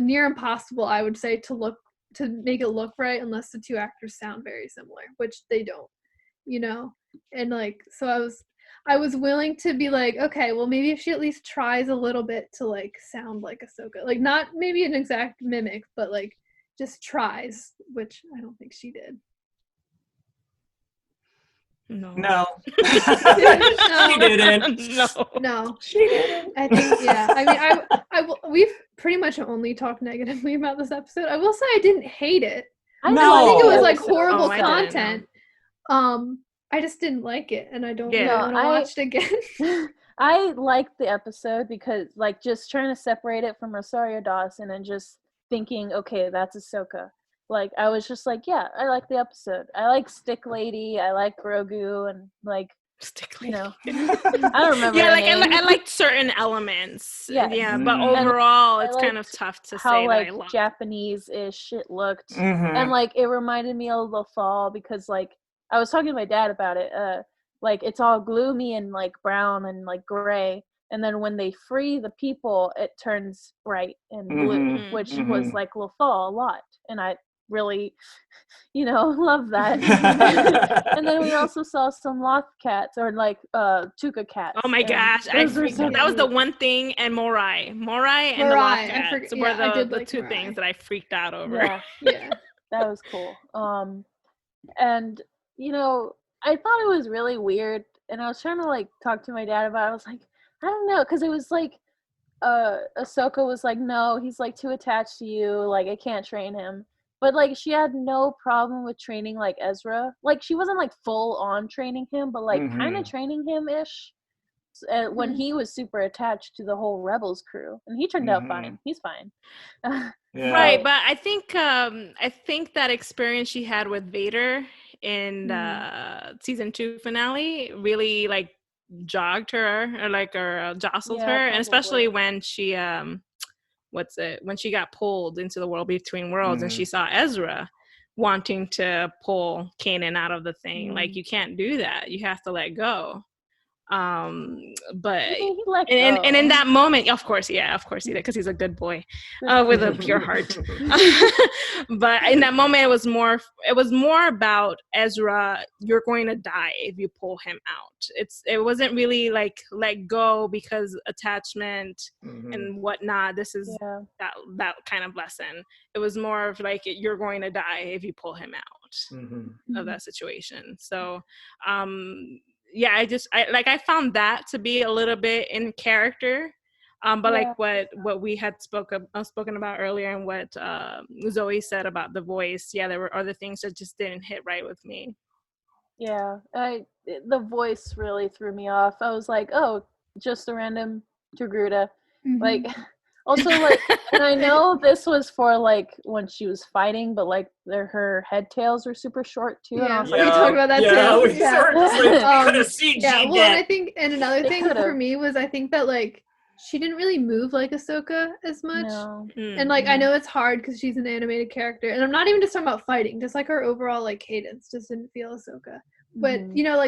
near impossible, I would say, to make it look right unless the two actors sound very similar, which they don't, you know. And like, so I was willing to be like, okay, well, maybe if she at least tries a little bit to like sound like Ahsoka, like not maybe an exact mimic, but like just tries, which I don't think she did. No. She didn't. No, she didn't. I think, yeah. I mean, we've pretty much only talked negatively about this episode. I will say I didn't hate it. I think it was like horrible content. I just didn't like it, and I don't want to watch it again. I liked the episode because, like, just trying to separate it from Rosario Dawson and just thinking, okay, that's Ahsoka. Like, I was just like, yeah, I like the episode. I like Stick Lady. I like Grogu, and like, Stick Lady. You know, I don't remember. Yeah, like I liked certain elements. Yeah, but overall, it's kind of tough to how, say like, that I love. Japanese-ish it looked, and like it reminded me of The Fall because, like, I was talking to my dad about it. Like, it's all gloomy and like brown and like gray, and then when they free the people, it turns bright and blue, Mhm, which Mhm. was like Lothal a lot, and I really, love that. And then we also saw some Loth cats, or like Tuca cats. Oh my and gosh, those were so that was the cute. one thing, and Morai and the Morai, Lobcats were yeah, I did the like two Morai. things that I freaked out over. Yeah, Yeah. that was cool. And I thought it was really weird, and I was trying to like talk to my dad about it. I was like, I don't know, because it was like Ahsoka was like, no, he's like too attached to you, like I can't train him. But like she had no problem with training like Ezra. Like she wasn't like full on training him, but like kind of Mhm. training him ish. When Mhm. he was super attached to the whole Rebels crew, and he turned out fine. He's fine. Yeah. Right, but I think that experience she had with Vader in season 2 finale really like jogged her or jostled Yeah, her, and especially probably. when she when she got pulled into the world between worlds and she Mhm. saw Ezra wanting to pull Kanan out of the thing. Like, Mm. you can't do that. You have to let go. But I mean, he let and in go. that moment, of course he did, because he's a good boy Good with a boy. pure heart. But in that moment, it was more about Ezra. You're going to die if you pull him out. It wasn't really like let go because attachment Mhm. and whatnot. This is Yeah. that kind of lesson. It was more of like, you're going to die if you pull him out Mhm. of that situation. So yeah, I found that to be a little bit in character. But Yeah. like what we had spoken about earlier, and what Zoe said about the voice, yeah, there were other things that just didn't hit right with me. Yeah, the voice really threw me off. I was like, oh, just a random Togruta. Like, also like, and I know this was for like when she was fighting, but like her head tails were super short too, and I Yeah, was we like, talked about that too. We Yeah. sort of just like could have CG'd Yeah, well, and I that. think, and another They thing for could've. me was, I think that like she didn't really move like Ahsoka as much. no. And like I know it's hard because she's an animated character, and I'm not even just talking about fighting, just like her overall like cadence just didn't feel Ahsoka. But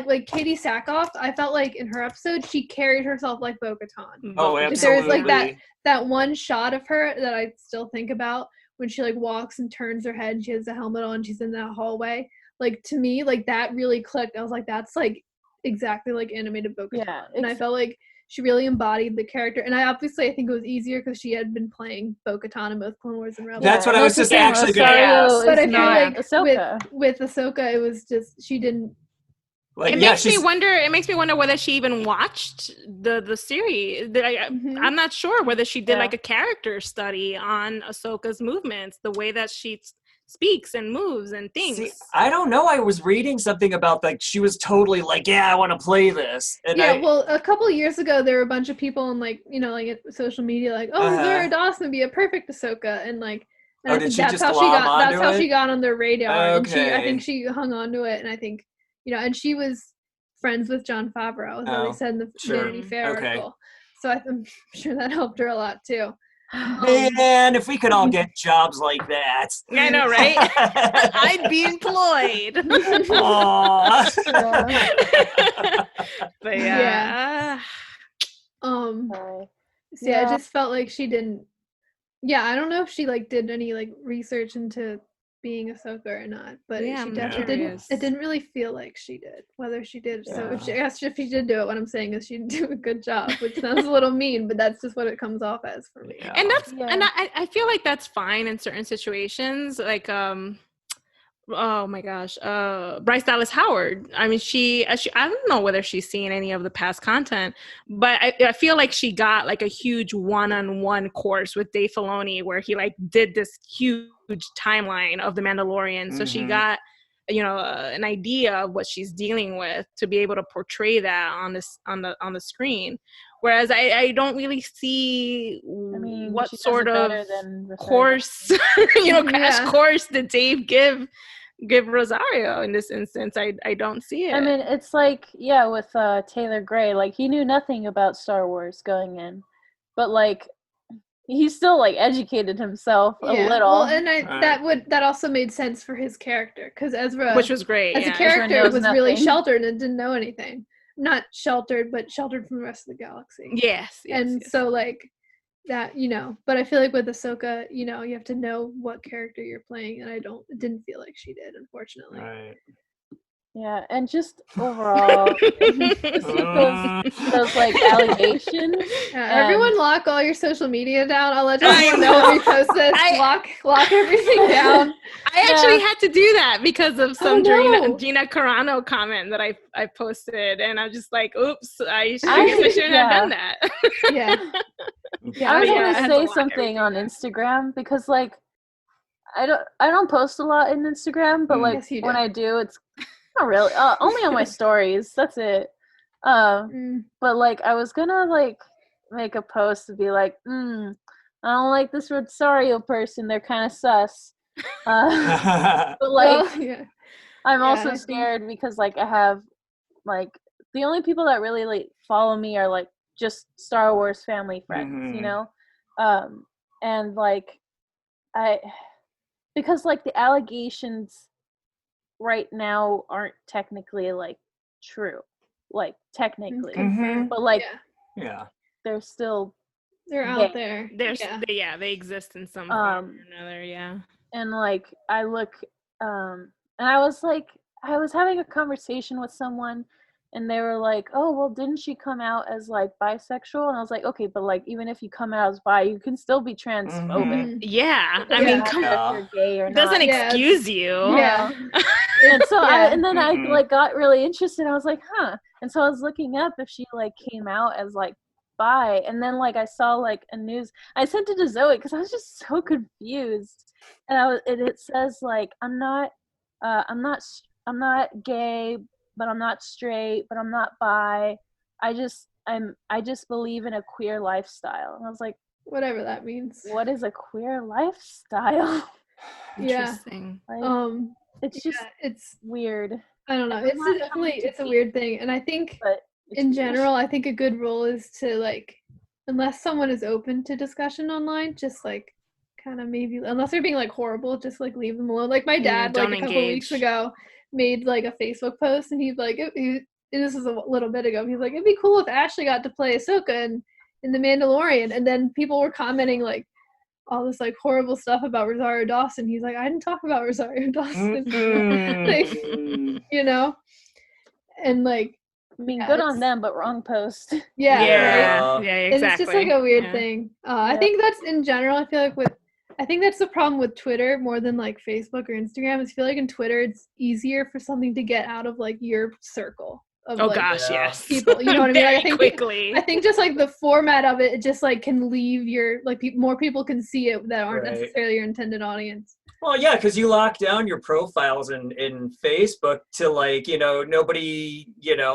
like Katie Sackhoff, I felt like in her episode she carried herself like Bo-Katan. Oh, Bo-Katan. There was like absolutely. that one shot of her that I still think about when she like walks and turns her head, she has a helmet on, she's in that hallway. Like, to me, like that really clicked. I was like, that's like exactly like animated Bo-Katan. Yeah, and I felt like she really embodied the character. And I think it was easier because she had been playing Bo-Katan in both Clone Wars and Rebels. That's what I was that's the just thing, actually going to Rosario ask. But is I feel not like Ahsoka. with Ahsoka, it was just she didn't. Like, It makes me wonder. It makes me wonder whether she even watched the series. I'm not sure whether she did like a character study on Ahsoka's movements, the way that she speaks and moves and thinks. See, I don't know. I was reading something about like she was totally like, yeah, I want to play this. And well, a couple years ago, there were a bunch of people on like like social media, like, oh, Zara Dawson would be a perfect Ahsoka, and like. And I did think she that's just how she glom got. That's onto how it? she got on their radar, and I think Okay. she hung on to it, and I think, and she was friends with Jon Favreau, as they said in the Vanity Fair article. So I'm sure that helped her a lot too. Man, if we could all get jobs like that. I know, right? I'd be employed. But yeah. So yeah, I just felt like she didn't. Yeah, I don't know if she like did any like research into being Ahsoka or not, but she definitely it didn't really feel like she did. Whether she did, so if she did do it, what I'm saying is she didn't do a good job, which sounds a little mean, but that's just what it comes off as for me. And I feel like that's fine in certain situations, like oh my gosh, Bryce Dallas Howard. I mean, she I don't know whether she's seen any of the past content, but I feel like she got like a huge one-on-one course with Dave Filoni where he like did this huge timeline of the Mandalorian. So she got an idea of what she's dealing with to be able to portray that on the screen. Whereas I don't really see what sort of course, crash course did Dave give Rosario in this instance. I don't see it. I mean, it's like, with Taylor Gray, like he knew nothing about Star Wars going in, but like he still like educated himself a little. Well, and that also made sense for his character, because Ezra, which was great, as a character, was really sheltered and didn't know anything. not sheltered, but sheltered from the rest of the galaxy. Yes. And so like that, but I feel like with Ahsoka, you have to know what character you're playing, and it didn't feel like she did, unfortunately. Right. Yeah, and just overall, just with those like allegations. Everyone lock all your social media down. I'll let I everyone know. know. Repost this. Lock everything down. I actually had to do that because of some no. Gina Carano comment that I posted, and I'm just like, oops, I guess I shouldn't have done that. Yeah. I was gonna say something on Instagram because like I don't post a lot in Instagram, but like Yes, when I do, it's not really only on my stories. That's it. But like I was gonna like make a post to be like, I don't like this Rosario person. They're kind of sus. But like, I'm also scared because like I have like the only people that really like follow me are like just Star Wars family friends, and like because like the allegations right now aren't technically like true, like technically, but like they're still out there. They exist in some form or another. And like I look, and I was having a conversation with someone, and they were like, "Oh, well, didn't she come out as like bisexual?" And I was like, "Okay, but like even if you come out as bi, you can still be transphobic." Yeah, I mean, come on, you're gay or not. Doesn't excuse you. Yeah. And so I like got really interested. I was like, "Huh." And so I was looking up if she like came out as like bi, and then like I saw like a news. I sent it to Zoe because I was just so confused, and it says like I'm not gay, but I'm not straight, but I'm not bi. I just believe in a queer lifestyle. And I was like, whatever that means. What is a queer lifestyle? Interesting. Like, it's just it's weird. I don't know. It's a weird thing, and I think in general, I think a good rule is to like, unless someone is open to discussion online, just like kind of maybe unless they're being like horrible, just like leave them alone. Like my dad, like a couple weeks ago, made like a Facebook post, and he's like, this was a little bit ago. He's like, it'd be cool if Ashley got to play Ahsoka in the Mandalorian, and then people were commenting like all this like horrible stuff about Rosario Dawson. He's like, I didn't talk about Rosario Dawson, like, and like. I mean, good on them, but wrong post. Yeah, exactly. And it's just like a weird thing. I think that's in general. I feel like I think that's the problem with Twitter more than like Facebook or Instagram. I feel like in Twitter it's easier for something to get out of like your circle of yes, people. You know what I mean? Like, I think quickly. I think just like the format of it just like can leave your like more people can see it that aren't necessarily your intended audience. Well, yeah, because you lock down your profiles in Facebook to like, nobody,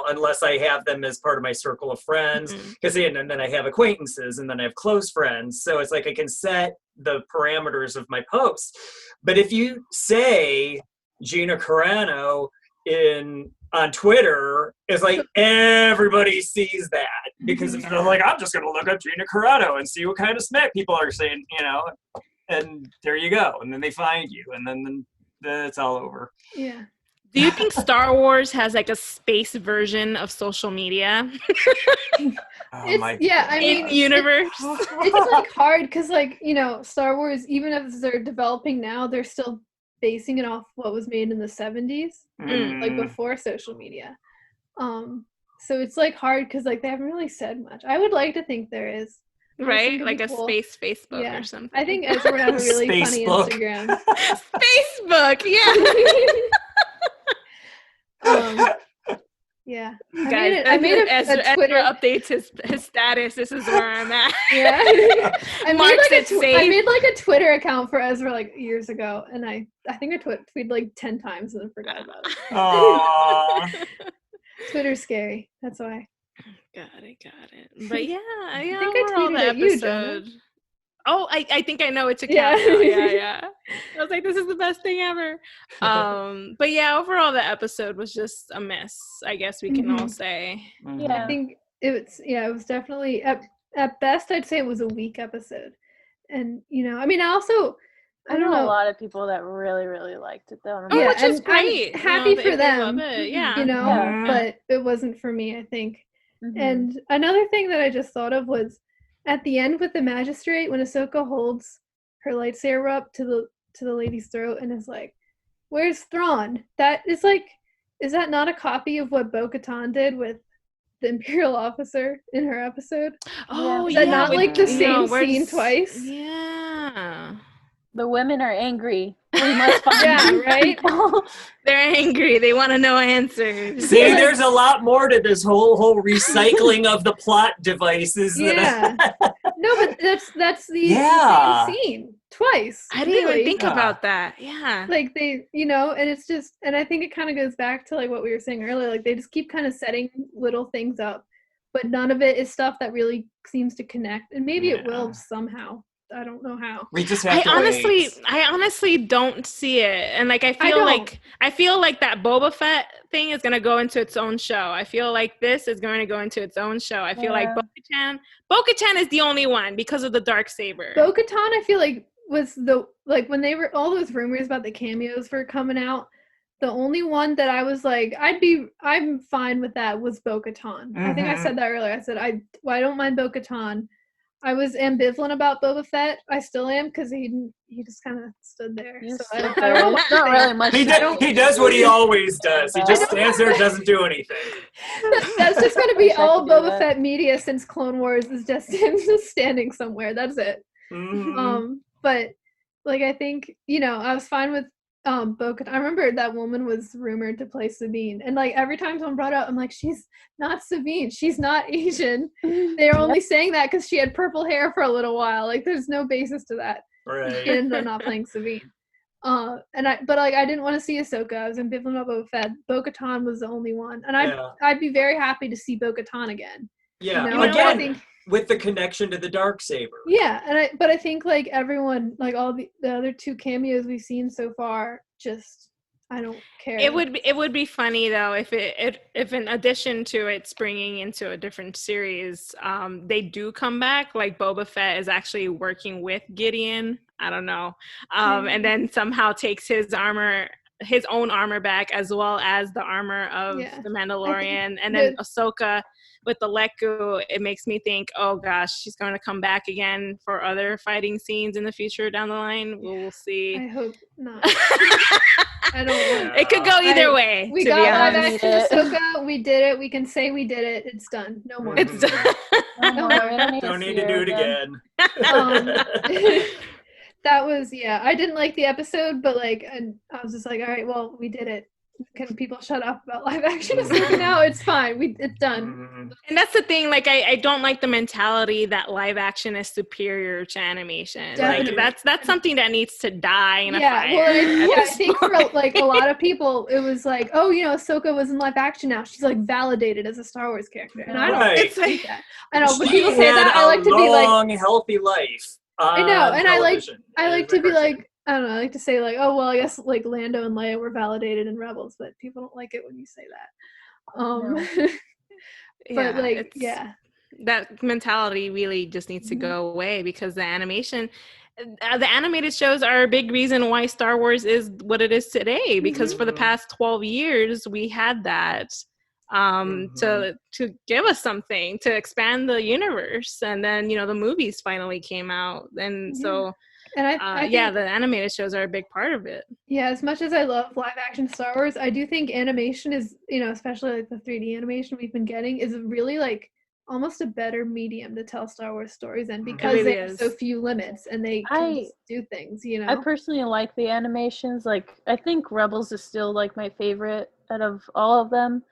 unless I have them as part of my circle of friends, because and then I have acquaintances and then I have close friends. So it's like I can set the parameters of my posts. But if you say Gina Carano on Twitter, it's like everybody sees that because they're like, I'm just going to look up Gina Carano and see what kind of smack people are saying, and there you go. And then they find you, and then it's all over. Yeah. Do you think Star Wars has like a space version of social media? I mean, universe. It's like hard because like, Star Wars, even as they're developing now, they're still basing it off what was made in the 70s, like before social media. So it's like hard because like they haven't really said much. I would like to think there is. Right? Like a space Facebook or something. I think Ezra would have a really funny Instagram. Facebook, yeah. Yeah. I made a Twitter updates his status. This is where I'm at. Yeah. I made like a Twitter account for Ezra like years ago, and I think I tweeted like 10 times and then forgot about it. Twitter's scary. That's why. Got it. But yeah, I think I tweeted at you, Jonah. Oh, I think I know what to count now. Yeah. I was like, this is the best thing ever. But yeah, overall the episode was just a miss, I guess we can all say. Yeah. I think it was definitely at best I'd say it was a weak episode. And I mean, I also I know a lot of people that really, really liked it though. And I'm Oh, like, which is and I'm great. happy for if they love them, it, yeah. you know, Yeah. but it wasn't for me, I think. mhm. And another thing that I just thought of was at the end with the magistrate when Ahsoka holds her lightsaber up to the lady's throat and is like, "Where's Thrawn?" That is like, is that not a copy of what Bo-Katan did with the Imperial officer in her episode? Oh, Is that yeah. not like the same where's- scene twice? Yeah. The women are angry. We must find Yeah, these right? people. They're angry. They want to know answers. See, Like- there's a lot more to this whole recycling of the plot devices. Yeah. No, but that's the Yeah. same scene twice. I didn't really. even think about that. Yeah. Like they, you know, and it's just, and I think it kind of goes back to like what we were saying earlier. Like they just keep kind of setting little things up, but none of it is stuff that really seems to connect. And maybe it will Yeah. somehow. I don't know how. We just have to I honestly don't see it. And like I feel like that Boba Fett thing is gonna go into its own show. I feel like this is going to go into its own show. I feel like Bo-Katan is the only one because of the dark saber. Bo-Katan, I feel like was the, like when they were all those rumors about the cameos were coming out, the only one that I was like, I'm fine with that was Bo-Katan. I think I said that earlier. I said I don't mind Bo-Katan. I was ambivalent about Boba Fett. I still am because he just kind of stood there. You So stood I there. don't It's not really much. He does what he always does. He just stands there and doesn't do anything. That's just going to be Wish I all could do Boba that. Fett media since Clone Wars is just him just standing somewhere. That's it. Mhm. But like I think, you know, I was fine with Bo-Katan. I remember that woman was rumored to play Sabine, and like every time someone brought it up, I'm like, she's not Sabine. She's not Asian. They're only saying that because she had purple hair for a little while. Like there's no basis to that. Right. She ended up not playing Sabine. But I didn't want to see Ahsoka. I was ambivalent about Boba Fett. Bo-Katan was the only one, and I'd be very happy to see Bo-Katan again. Yeah. You know? Again, I think, with the connection to the dark saber. yeah, but I think like everyone, like all the other two cameos we've seen so far, just I don't care. It would be funny though if if in addition to it's bringing into a different series, they do come back. Like Boba Fett is actually working with Gideon. I don't know, and then somehow takes his own armor back as well as the armor of the Mandalorian, and then Ahsoka with the Leku. It makes me think, oh gosh, she's going to come back again for other fighting scenes in the future down the line. We'll see. I hope not. I don't want. It could go either way. We got live action Ahsoka. We did it. We can say we did it. It's done. No more. It's done. No more. Don't need to do it again. That was I didn't like the episode, but like, and I was just like, all right, well, we did it. Can people shut up about live action Ahsoka now? It's fine. It's done. And that's the thing. Like, I don't like the mentality that live action is superior to animation. Definitely. Like, that's something that needs to die in a fire. Well, I think for like a lot of people, it was like, oh, you know, Ahsoka was in live action now. She's like validated as a Star Wars character, and I don't think that. I know when people say that, I like to be like, long, healthy life. I know, and I like to be cartoon. like, I don't know, I like to say like, oh well, I guess like Lando and Leia were validated in Rebels, but people don't like it when you say that. But like, that mentality really just needs to go away because the animation, the animated shows are a big reason why Star Wars is what it is today. Because for the past 12 years, we had that to give us something to expand the universe, and then the movies finally came out, and so. And I think, the animated shows are a big part of it. Yeah, as much as I love live action Star Wars, I do think animation is, especially like the 3D animation we've been getting, is really like almost a better medium to tell Star Wars stories in because really they have so few limits and they can just do things, I personally like the animations. Like, I think Rebels is still like my favorite out of all of them.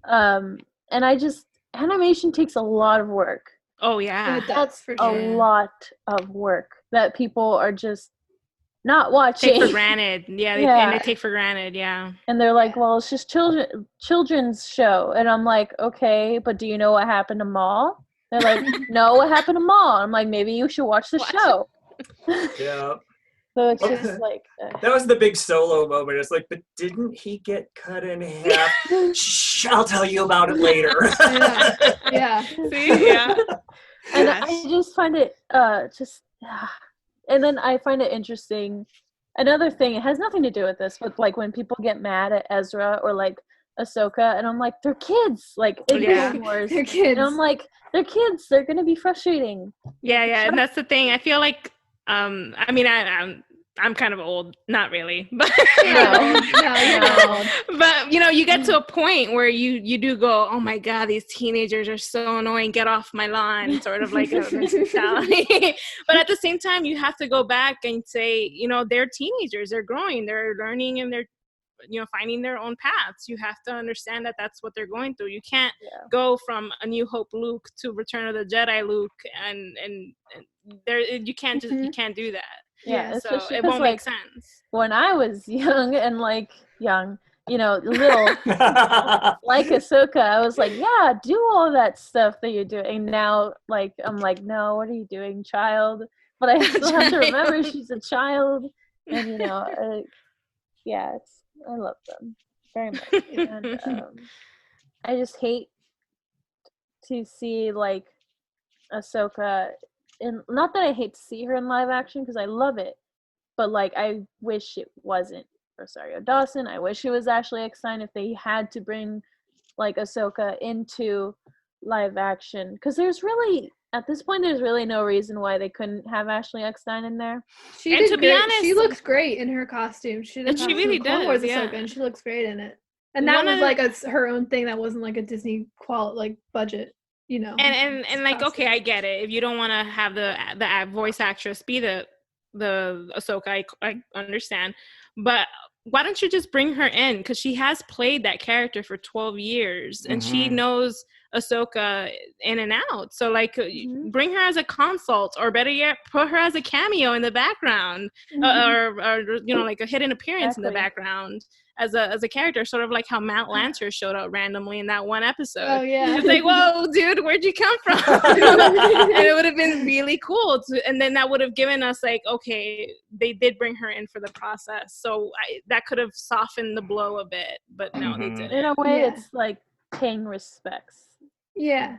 And animation takes a lot of work. Oh yeah, that's for sure. A lot of work that people are just not watching. Take for granted. And they take for granted. Yeah. And they're like, well, it's just children's show, and I'm like, okay, but do you know what happened to Maul? They're like, no, what happened to Maul? I'm like, maybe you should watch the show. Yeah. So it's just like that was the big Solo moment. It's like, but didn't he get cut in half? Shh, I'll tell you about it later. Yeah. See? Yeah. And I just find it and then I find it interesting. Another thing, it has nothing to do with this, but like when people get mad at Ezra or like Ahsoka, and I'm like, they're kids, like in Yeah. Clone Wars, They're kids. and I'm like, they're kids, they're gonna be frustrating. Yeah, and that's the thing. I feel like, I mean, I'm kind of old, not really, but No, you're not old. but you get to a point where you do go, oh my god, these teenagers are so annoying, get off my lawn, sort of like a mentality. But at the same time, you have to go back and say, they're teenagers, they're growing, they're learning, and they're finding their own paths. You have to understand that that's what they're going through. You can't go from A New Hope Luke to Return of the Jedi Luke, and there you can't just you can't do that. Yeah, So especially it won't like, make sense. when I was young and little, like Ahsoka, I was like, yeah, do all that stuff that you're doing. Now, like, I'm like, no, what are you doing, child? But I still have to remember she's a child, and I love them very much, and I just hate to see like Ahsoka, and not that I hate to see her in live action because I love it, but like I wish it wasn't Rosario Dawson. I wish it was Ashley Eckstein if they had to bring like Ahsoka into live action, because at this point there's really no reason why they couldn't have Ashley Eckstein in there. She And did to be great. honest, She looks great in her costume. She did And she really Clone Wars does, yeah. Ahsoka, and she looks great in it. And that One was of like her own thing. That wasn't like a Disney budget, And like, okay, I get it. If you don't want to have the voice actress be the Ahsoka, I understand. But why don't you just bring her in? Because she has played that character for 12 years, and she knows Ahsoka in and out. So like, bring her as a consult, or better yet, put her as a cameo in the background, or like a hidden appearance in the background as a character, sort of like how Matt Lancer showed up randomly in that one episode. Oh yeah, it's like, whoa, dude, where'd you come from? And it would have been really cool and then that would have given us like, okay, they did bring her in for the process, so that could have softened the blow a bit, but no, they didn't. In a way, it's like paying respects. Yeah.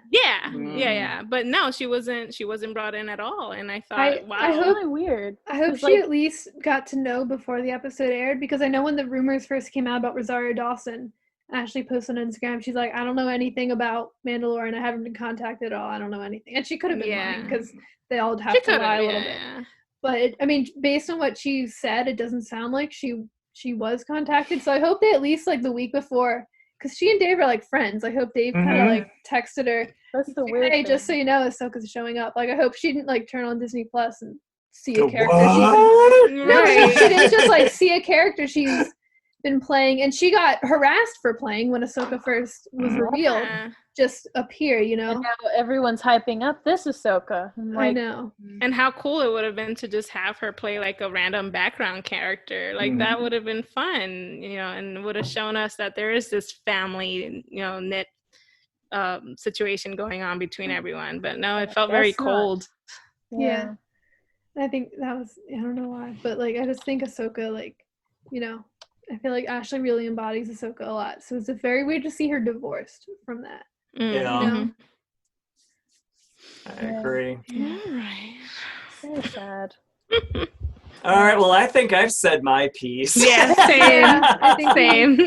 But no, she wasn't brought in at all, and I thought, wow, I hope, really weird. I hope she at least got to know before the episode aired, because I know when the rumors first came out about Rosario Dawson, Ashley posted on Instagram, she's like, I don't know anything about Mandalorian, I haven't been contacted at all, I don't know anything. And she could have been lying, because they all have to lie a little bit. But based on what she said, it doesn't sound like she was contacted, so I hope they at least like the week before, because she and Dave are like friends. I hope Dave kind of like texted her. That's the weird thing. Just so you know, Ahsoka's showing up. Like, I hope she didn't like turn on Disney Plus and see a character. She didn't just like see a character she's been playing, and she got harassed for playing when Ahsoka first was revealed. Just appear, And now everyone's hyping up this Ahsoka. I know. And how cool it would have been to just have her play like a random background character. Like that would have been fun, and would have shown us that there is this family, knit situation going on between everyone. But no, it felt very cold. Yeah. I think that was, I don't know why, but like I just think Ahsoka, like, I feel like Ashley really embodies Ahsoka a lot. So it's very weird to see her divorced from that. I agree. All right. Very sad. All right, well, I think I've said my piece. Yeah, same. I think same.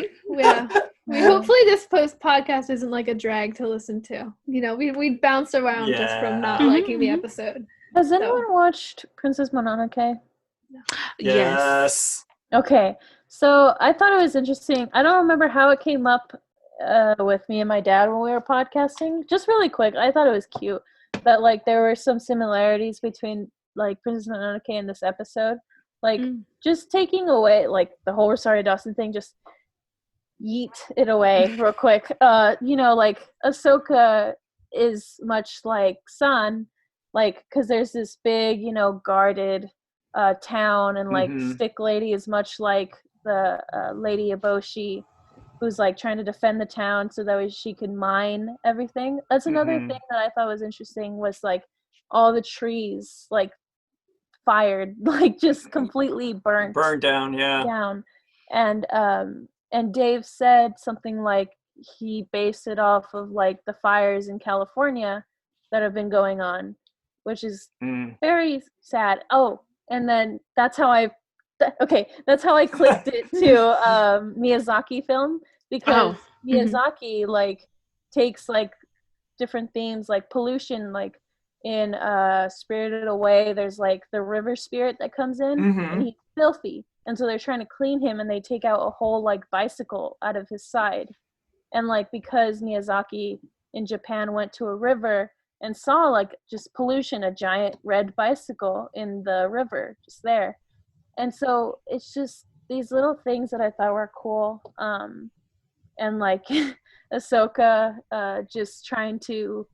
Hopefully this podcast isn't like a drag to listen to. We bounced around just from not liking the episode. Has anyone watched Princess Mononoke? No. Yes. Okay, so I thought it was interesting. I don't remember how it came up with me and my dad when we were podcasting. Just really quick, I thought it was cute that like there were some similarities between like Princess Mononoke and this episode. Like just taking away like the whole Rosario Dawson thing, just yeet it away real quick. Like Ahsoka is much like San, like because there's this big, guarded town, and like Stick Lady is much like the Lady Eboshi, who's like trying to defend the town so that way she can mine everything. That's another thing that I thought was interesting, was like all the trees like fired, like just completely burned down. And Dave said something like he based it off of like the fires in California that have been going on, which is very sad. Oh, And then that's how I clicked it to Miyazaki film, because Miyazaki like takes like different themes like pollution, like in Spirited Away there's like the river spirit that comes in and he's filthy, and so they're trying to clean him and they take out a whole like bicycle out of his side. And like because Miyazaki in Japan went to a river and saw like just pollution, a giant red bicycle in the river just there. And so it's just these little things that I thought were cool. And like Ahsoka just trying to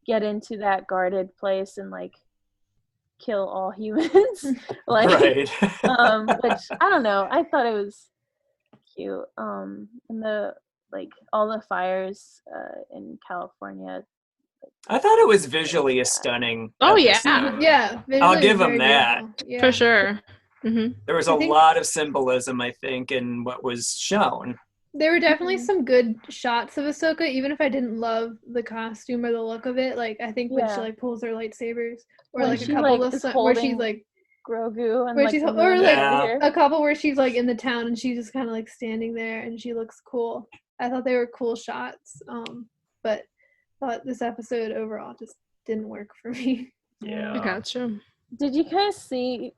get into that guarded place and like kill all humans. Like Right. which I don't know. I thought it was cute. And the like all the fires in California. I thought it was visually a stunning Oh, yeah. episode. Yeah, I'll give visually them very that. beautiful. Yeah. For sure. There was I a think- lot of symbolism, I think, in what was shown. There were definitely some good shots of Ahsoka, even if I didn't love the costume or the look of it. Like I think when she like pulls her lightsabers, or When like a she, couple like, of is where she's holding like Grogu and where like she's the or moon like Yeah. over here. a couple where she's like in the town and she's just kind of like standing there and she looks cool. I thought they were cool shots, but thought this episode overall just didn't work for me. Yeah. I gotcha. Did you guys see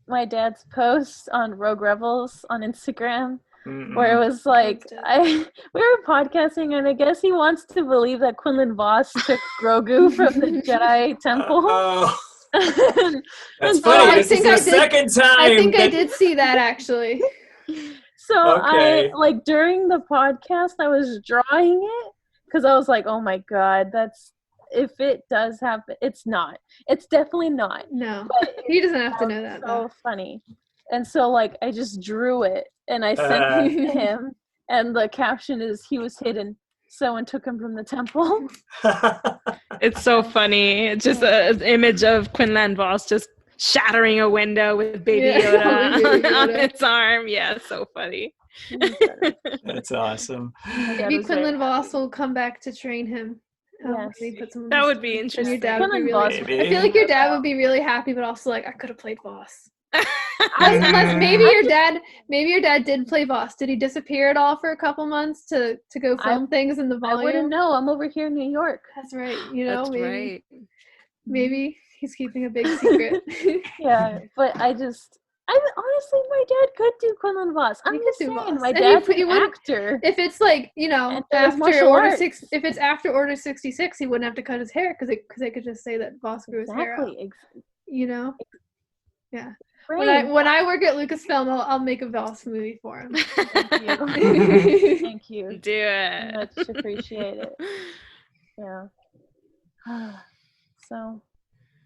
my dad's post on Rogue Rebels on Instagram? Where it was like we were podcasting and I guess he wants to believe that Quinlan Vos took Grogu from the Jedi temple. Oh, And that's so funny. I This is think the I did- second time. I think I that- did see that actually. So Okay. I like during the podcast I was drawing it because I was like, oh my god, that's if it does happen. It's not. It's definitely not. No, But he doesn't have to know that so though. funny. And so like I just drew it and I sent it to him, and the caption is he was hidden. Someone took him from the temple. It's so funny. It's just an image of Quinlan Vos just shattering a window with Baby Yeah, Yoda, with Baby on Yoda. its arm. Yeah, it's so funny. That's awesome. Maybe Quinlan Vos will come back to train him. Yes. Maybe put some That would be and interesting. your dad would be Quinlan really, Vos. Maybe. I feel like your dad would be really happy, but also like I could have played Voss. Unless maybe your dad did play Voss. Did he disappear at all for a couple months to go film things in the I wouldn't volume? know. I'm over here in New York. That's right. You know, That's maybe right. maybe he's keeping a big secret. Yeah, but honestly, my dad could do Quinlan Vos. I'm He could just do saying, Voss. my And dad's he an wouldn't- actor. If it's like, you know, And there's after martial Order arts. 6, if it's after Order 66, he wouldn't have to cut his hair because they could just say that Voss grew his hair out. Exactly. You know? Yeah. Great. When I work at Lucasfilm, I'll make a Voss movie for him. Thank you. Do it. Much appreciate it. Yeah. So,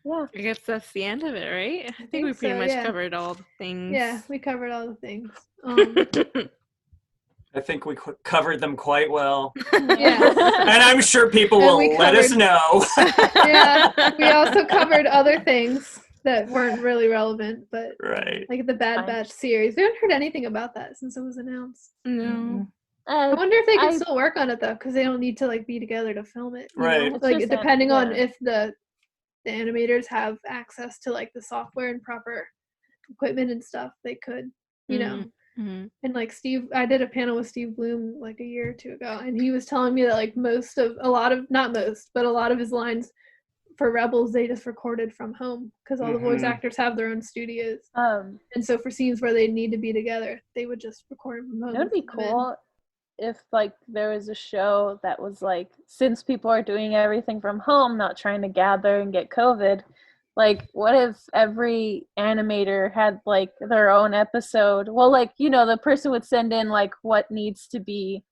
yeah. I guess that's the end of it, right? I think think we pretty so, much yeah. covered all the things. Yeah, we covered all the things. I think we covered them quite well. Yeah. And I'm sure people And will we let us covered- know. Yeah, we also covered other things that weren't really relevant, but Right. like the Bad Fine. Batch series. We haven't heard anything about that since it was announced. No. I wonder if they can I- still work on it though, because they don't need to like be together to film it. you Right. know? It's Like just that- depending on yeah. if the animators have access to like the software and proper equipment and stuff, they could, you know. Mhm. And like Steve, I did a panel with Steve Bloom like a year or two ago, and he was telling me that like a lot of his lines for Rebels they just recorded from home because all the voice Mhm. actors have their own studios, Um, and so for scenes where they need to be together, they would just record from home. it would be and film it. cool if like there was a show that was like, since people are doing everything from home, not trying to gather and get COVID, like what if every animator had like their own episode? Well, like, you know, the person would send in like what needs to be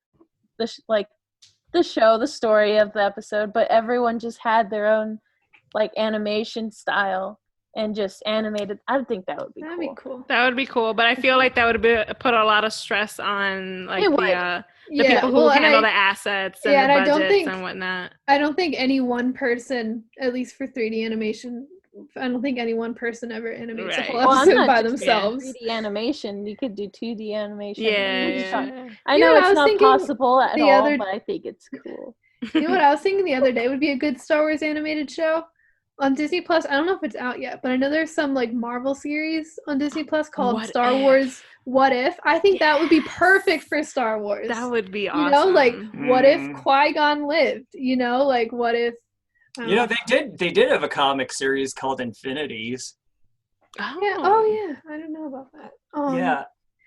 the show, the story of the episode, but everyone just had their own like animation style and just animated. I think that would be That'd cool. be cool. That would be cool, but I feel like that would put a lot of stress on like It would. the Yeah, people who well, and handle the assets and yeah, the and I don't budgets think- and whatnot. I don't think any one person, at least for 3D animation, I don't think any one person ever animates a Right. whole Well, I'm episode not by just themselves. 3D animation. You could do 2D animation. Yeah, We just talk- yeah. I You know know, I it's was not thinking possible at the all, other- but I think it's cool. You know what I was thinking the other day would be a good Star Wars animated show? on Disney Plus, I don't know if it's out yet, but I know there's some like Marvel series on Disney Plus called What Star If? Wars What If. I think that would be Yes. perfect for Star Wars. That would be You awesome. know, like what if Mm. Qui-Gon lived? You know, like what if I don't You know, know. they did have a comic series called Infinities. Yeah. Oh yeah. I don't know about that. Yeah,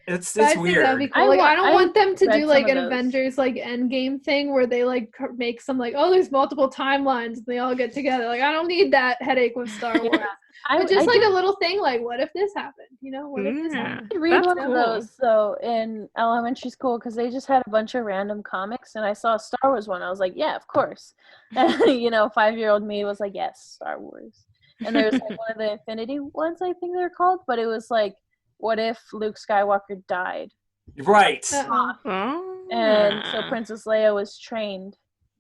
it's But I think that'd be weird. cool. Like I don't want them to read do like some an of those. Avengers like Endgame thing where they like make some like, oh, there's multiple timelines and they all get together. Like I don't need that headache with Star Wars. But just like a little thing like, what if this happened? You know, what if this Yeah. happened? I read That's one cool. of those though in elementary school because they just had a bunch of random comics, and I saw a Star Wars one. I was like, yeah, of course. And 5-year-old me was like, yes, Star Wars. And there's like one of the Infinity ones, I think they're called, but it was like, what if Luke Skywalker died? Right. Uh-oh. And so Ah. Princess Leia was trained,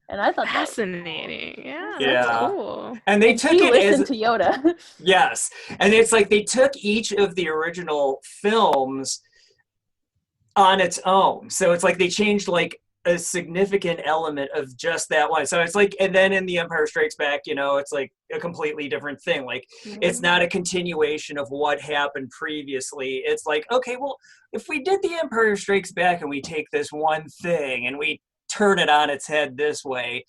and I thought that was Fascinating. Yeah, Yeah. that's cool. And they and took she it listened as to Yoda. yes, and it's like they took each of the original films on its own. So it's like they changed like a significant element of just that one. So it's like, and then in The Empire Strikes Back, it's like a completely different thing. Like it's not a continuation of what happened previously. It's like, okay, well, if we did The Empire Strikes Back and we take this one thing and we turn it on its head this way,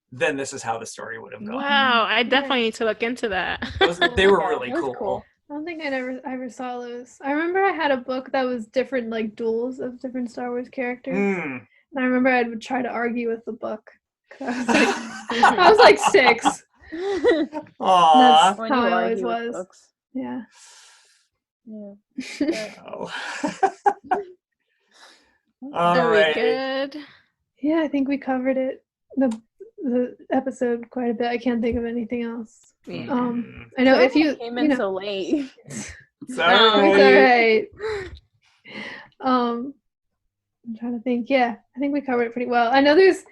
then this is how the story would have gone. Wow, I definitely need to look into that. They were Yeah, really it was cool. cool. I don't think I ever saw those. I remember I had a book that was different like duels of different Star Wars characters. Mm. And I remember I would try to argue with the book. I was like 6. Aw. That's When how you I always argue with was. books. Yeah. Yeah. Oh. Very Alrighty. good. Yeah, I think we covered it. The episode quite a bit. I can't think of anything else. Yeah. I know Sorry if you came in so late. it's It's No. alright. I'm trying to think. Yeah, I think we covered it pretty well. I know this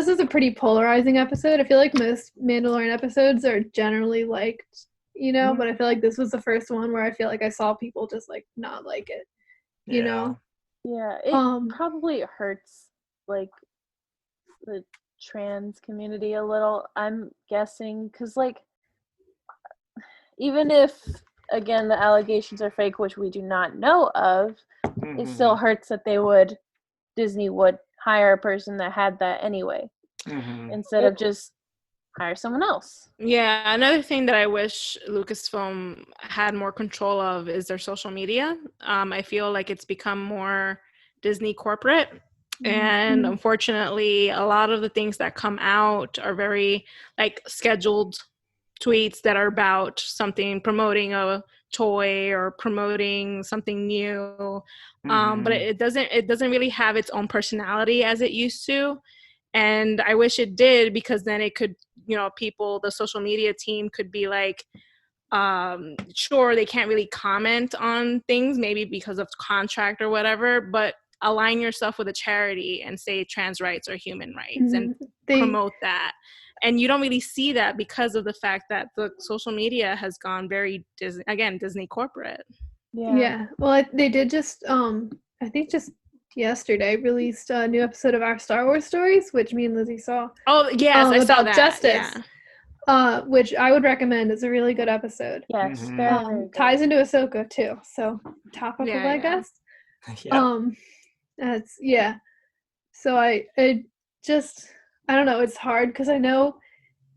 is a pretty polarizing episode. I feel like most Mandalorian episodes are generally liked, but I feel like this was the first one where I feel like I saw people just like not like it. You know? Yeah, it probably hurts like the trans community a little, I'm guessing, because like even if again the allegations are fake, which we do not know of, it still hurts that Disney would hire a person that had that anyway instead of just hire someone else. Yeah, another thing that I wish Lucasfilm had more control of is their social media. I feel like it's become more Disney corporate. And unfortunately, a lot of the things that come out are very like scheduled tweets that are about something, promoting a toy or promoting something new. But it doesn't really have its own personality as it used to. And I wish it did, because then it could, the social media team could be like, sure, they can't really comment on things, maybe because of contract or whatever, but align yourself with a charity and say trans rights or human rights and promote that. And you don't really see that because of the fact that the social media has gone very Disney corporate. Yeah. Well, they did just I think just yesterday released a new episode of our Star Wars stories, which me and Lizzie saw. Oh yes, I saw about that. Justice. Yeah. Which I would recommend. It's a really good episode. Yes, very good. Ties into Ahsoka too, so topical, I guess. That's So I don't know. It's hard because I know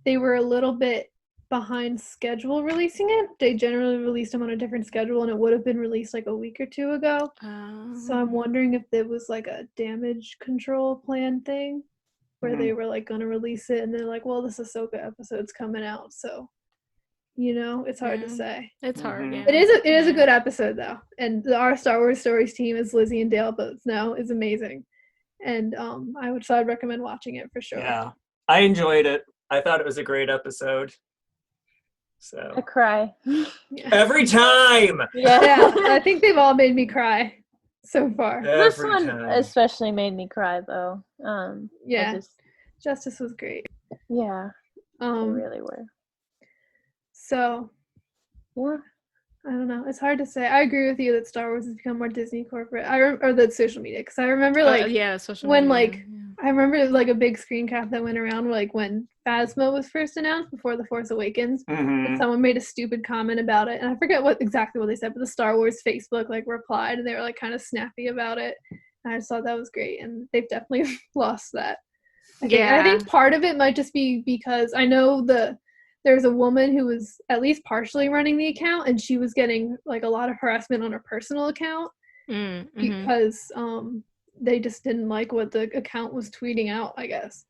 they were a little bit behind schedule releasing it. They generally released them on a different schedule, and it would have been released like a week or 2 ago. So I'm wondering if there was like a damage control plan thing where they were like going to release it, and they're like, well, this Ahsoka episode's coming out, so it's hard to say. It's hard. Yeah. It is a good episode though, and our Star Wars Stories team, as Lizzie and Dale both know, is amazing, and I'd recommend watching it for sure. Yeah, I enjoyed it. I thought it was a great episode. So I cry every time. Yeah, I think they've all made me cry so far. This one especially made me cry though. Justice was great. Yeah, they really were. So, yeah, I don't know. It's hard to say. I agree with you that Star Wars has become more Disney corporate. Or that social media, because I remember social when media. I remember like a big screen cap that went around like when Phasma was first announced before The Force Awakens. And someone made a stupid comment about it, and I forget exactly what they said, but the Star Wars Facebook like replied, and they were like kind of snappy about it. And I just thought that was great, and they've definitely lost that. I think part of it might just be because I know there's a woman who was at least partially running the account, and she was getting like a lot of harassment on her personal account because they just didn't like what the account was tweeting out, I guess.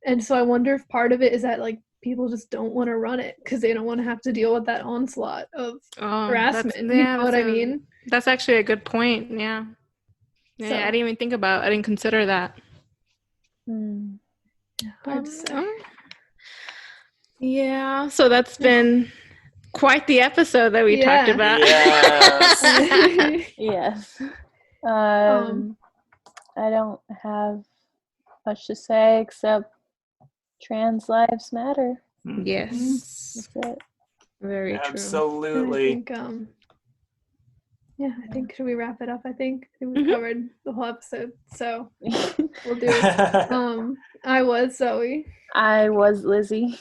And so I wonder if part of it is that like people just don't want to run it because they don't want to have to deal with that onslaught of harassment. You know what I mean? That's actually a good point. Yeah. Yeah, So, I didn't even I didn't consider that. Hard to say. Yeah, so that's been quite the episode that we talked about. Yes. Yes. I don't have much to say except trans lives matter. Yes. That's it. Very true. Absolutely. I think should we wrap it up? I think we covered the whole episode, so we'll do it. I was Zoe. I was Lizzy.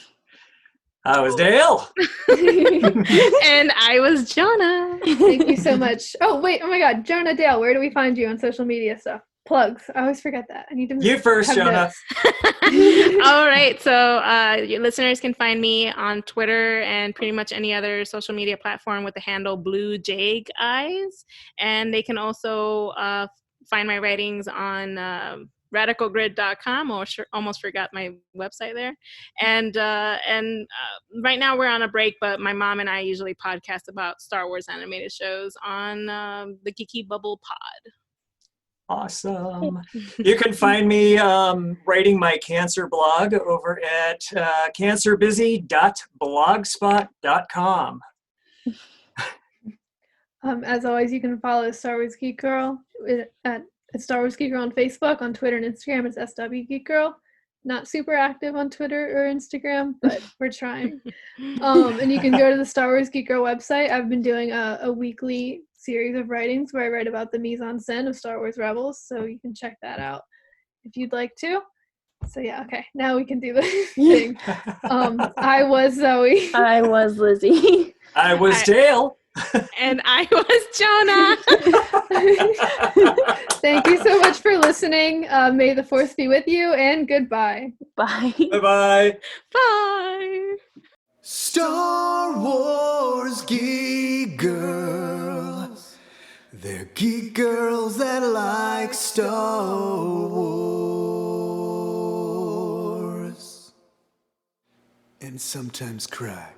I was Dale. And I was Jonah. Thank you so much. Oh my God, Jonah, Dale, where do we find you on social media stuff? Plugs. I always forget that. I need to. You first, Jonah. All right. So your listeners can find me on Twitter and pretty much any other social media platform with the handle Blue Jag Eyes. And they can also find my writings on radicalgrid.com, or almost forgot my website there. And right now we're on a break, but my mom and I usually podcast about Star Wars animated shows on the Geeky Bubble Pod. Awesome. You can find me writing my cancer blog over at cancerbusy.blogspot.com. As always, you can follow Star Wars Geek Girl at Star Wars Geek Girl on Facebook, on Twitter and Instagram. It's SW Geek Girl. Not super active on Twitter or Instagram, but we're trying. And you can go to the Star Wars Geek Girl website. I've been doing a weekly series of writings where I write about the mise-en-scène of Star Wars Rebels, so you can check that out if you'd like to. So yeah, okay, now we can do the thing. I was Zoe. I was Lizzy. I was Dale. And I was Jonah. Thank you so much for listening. May the Force be with you, and goodbye. Bye. Bye-bye. Bye. Star Wars Geek Girls. They're geek girls that like Star Wars. And sometimes cry.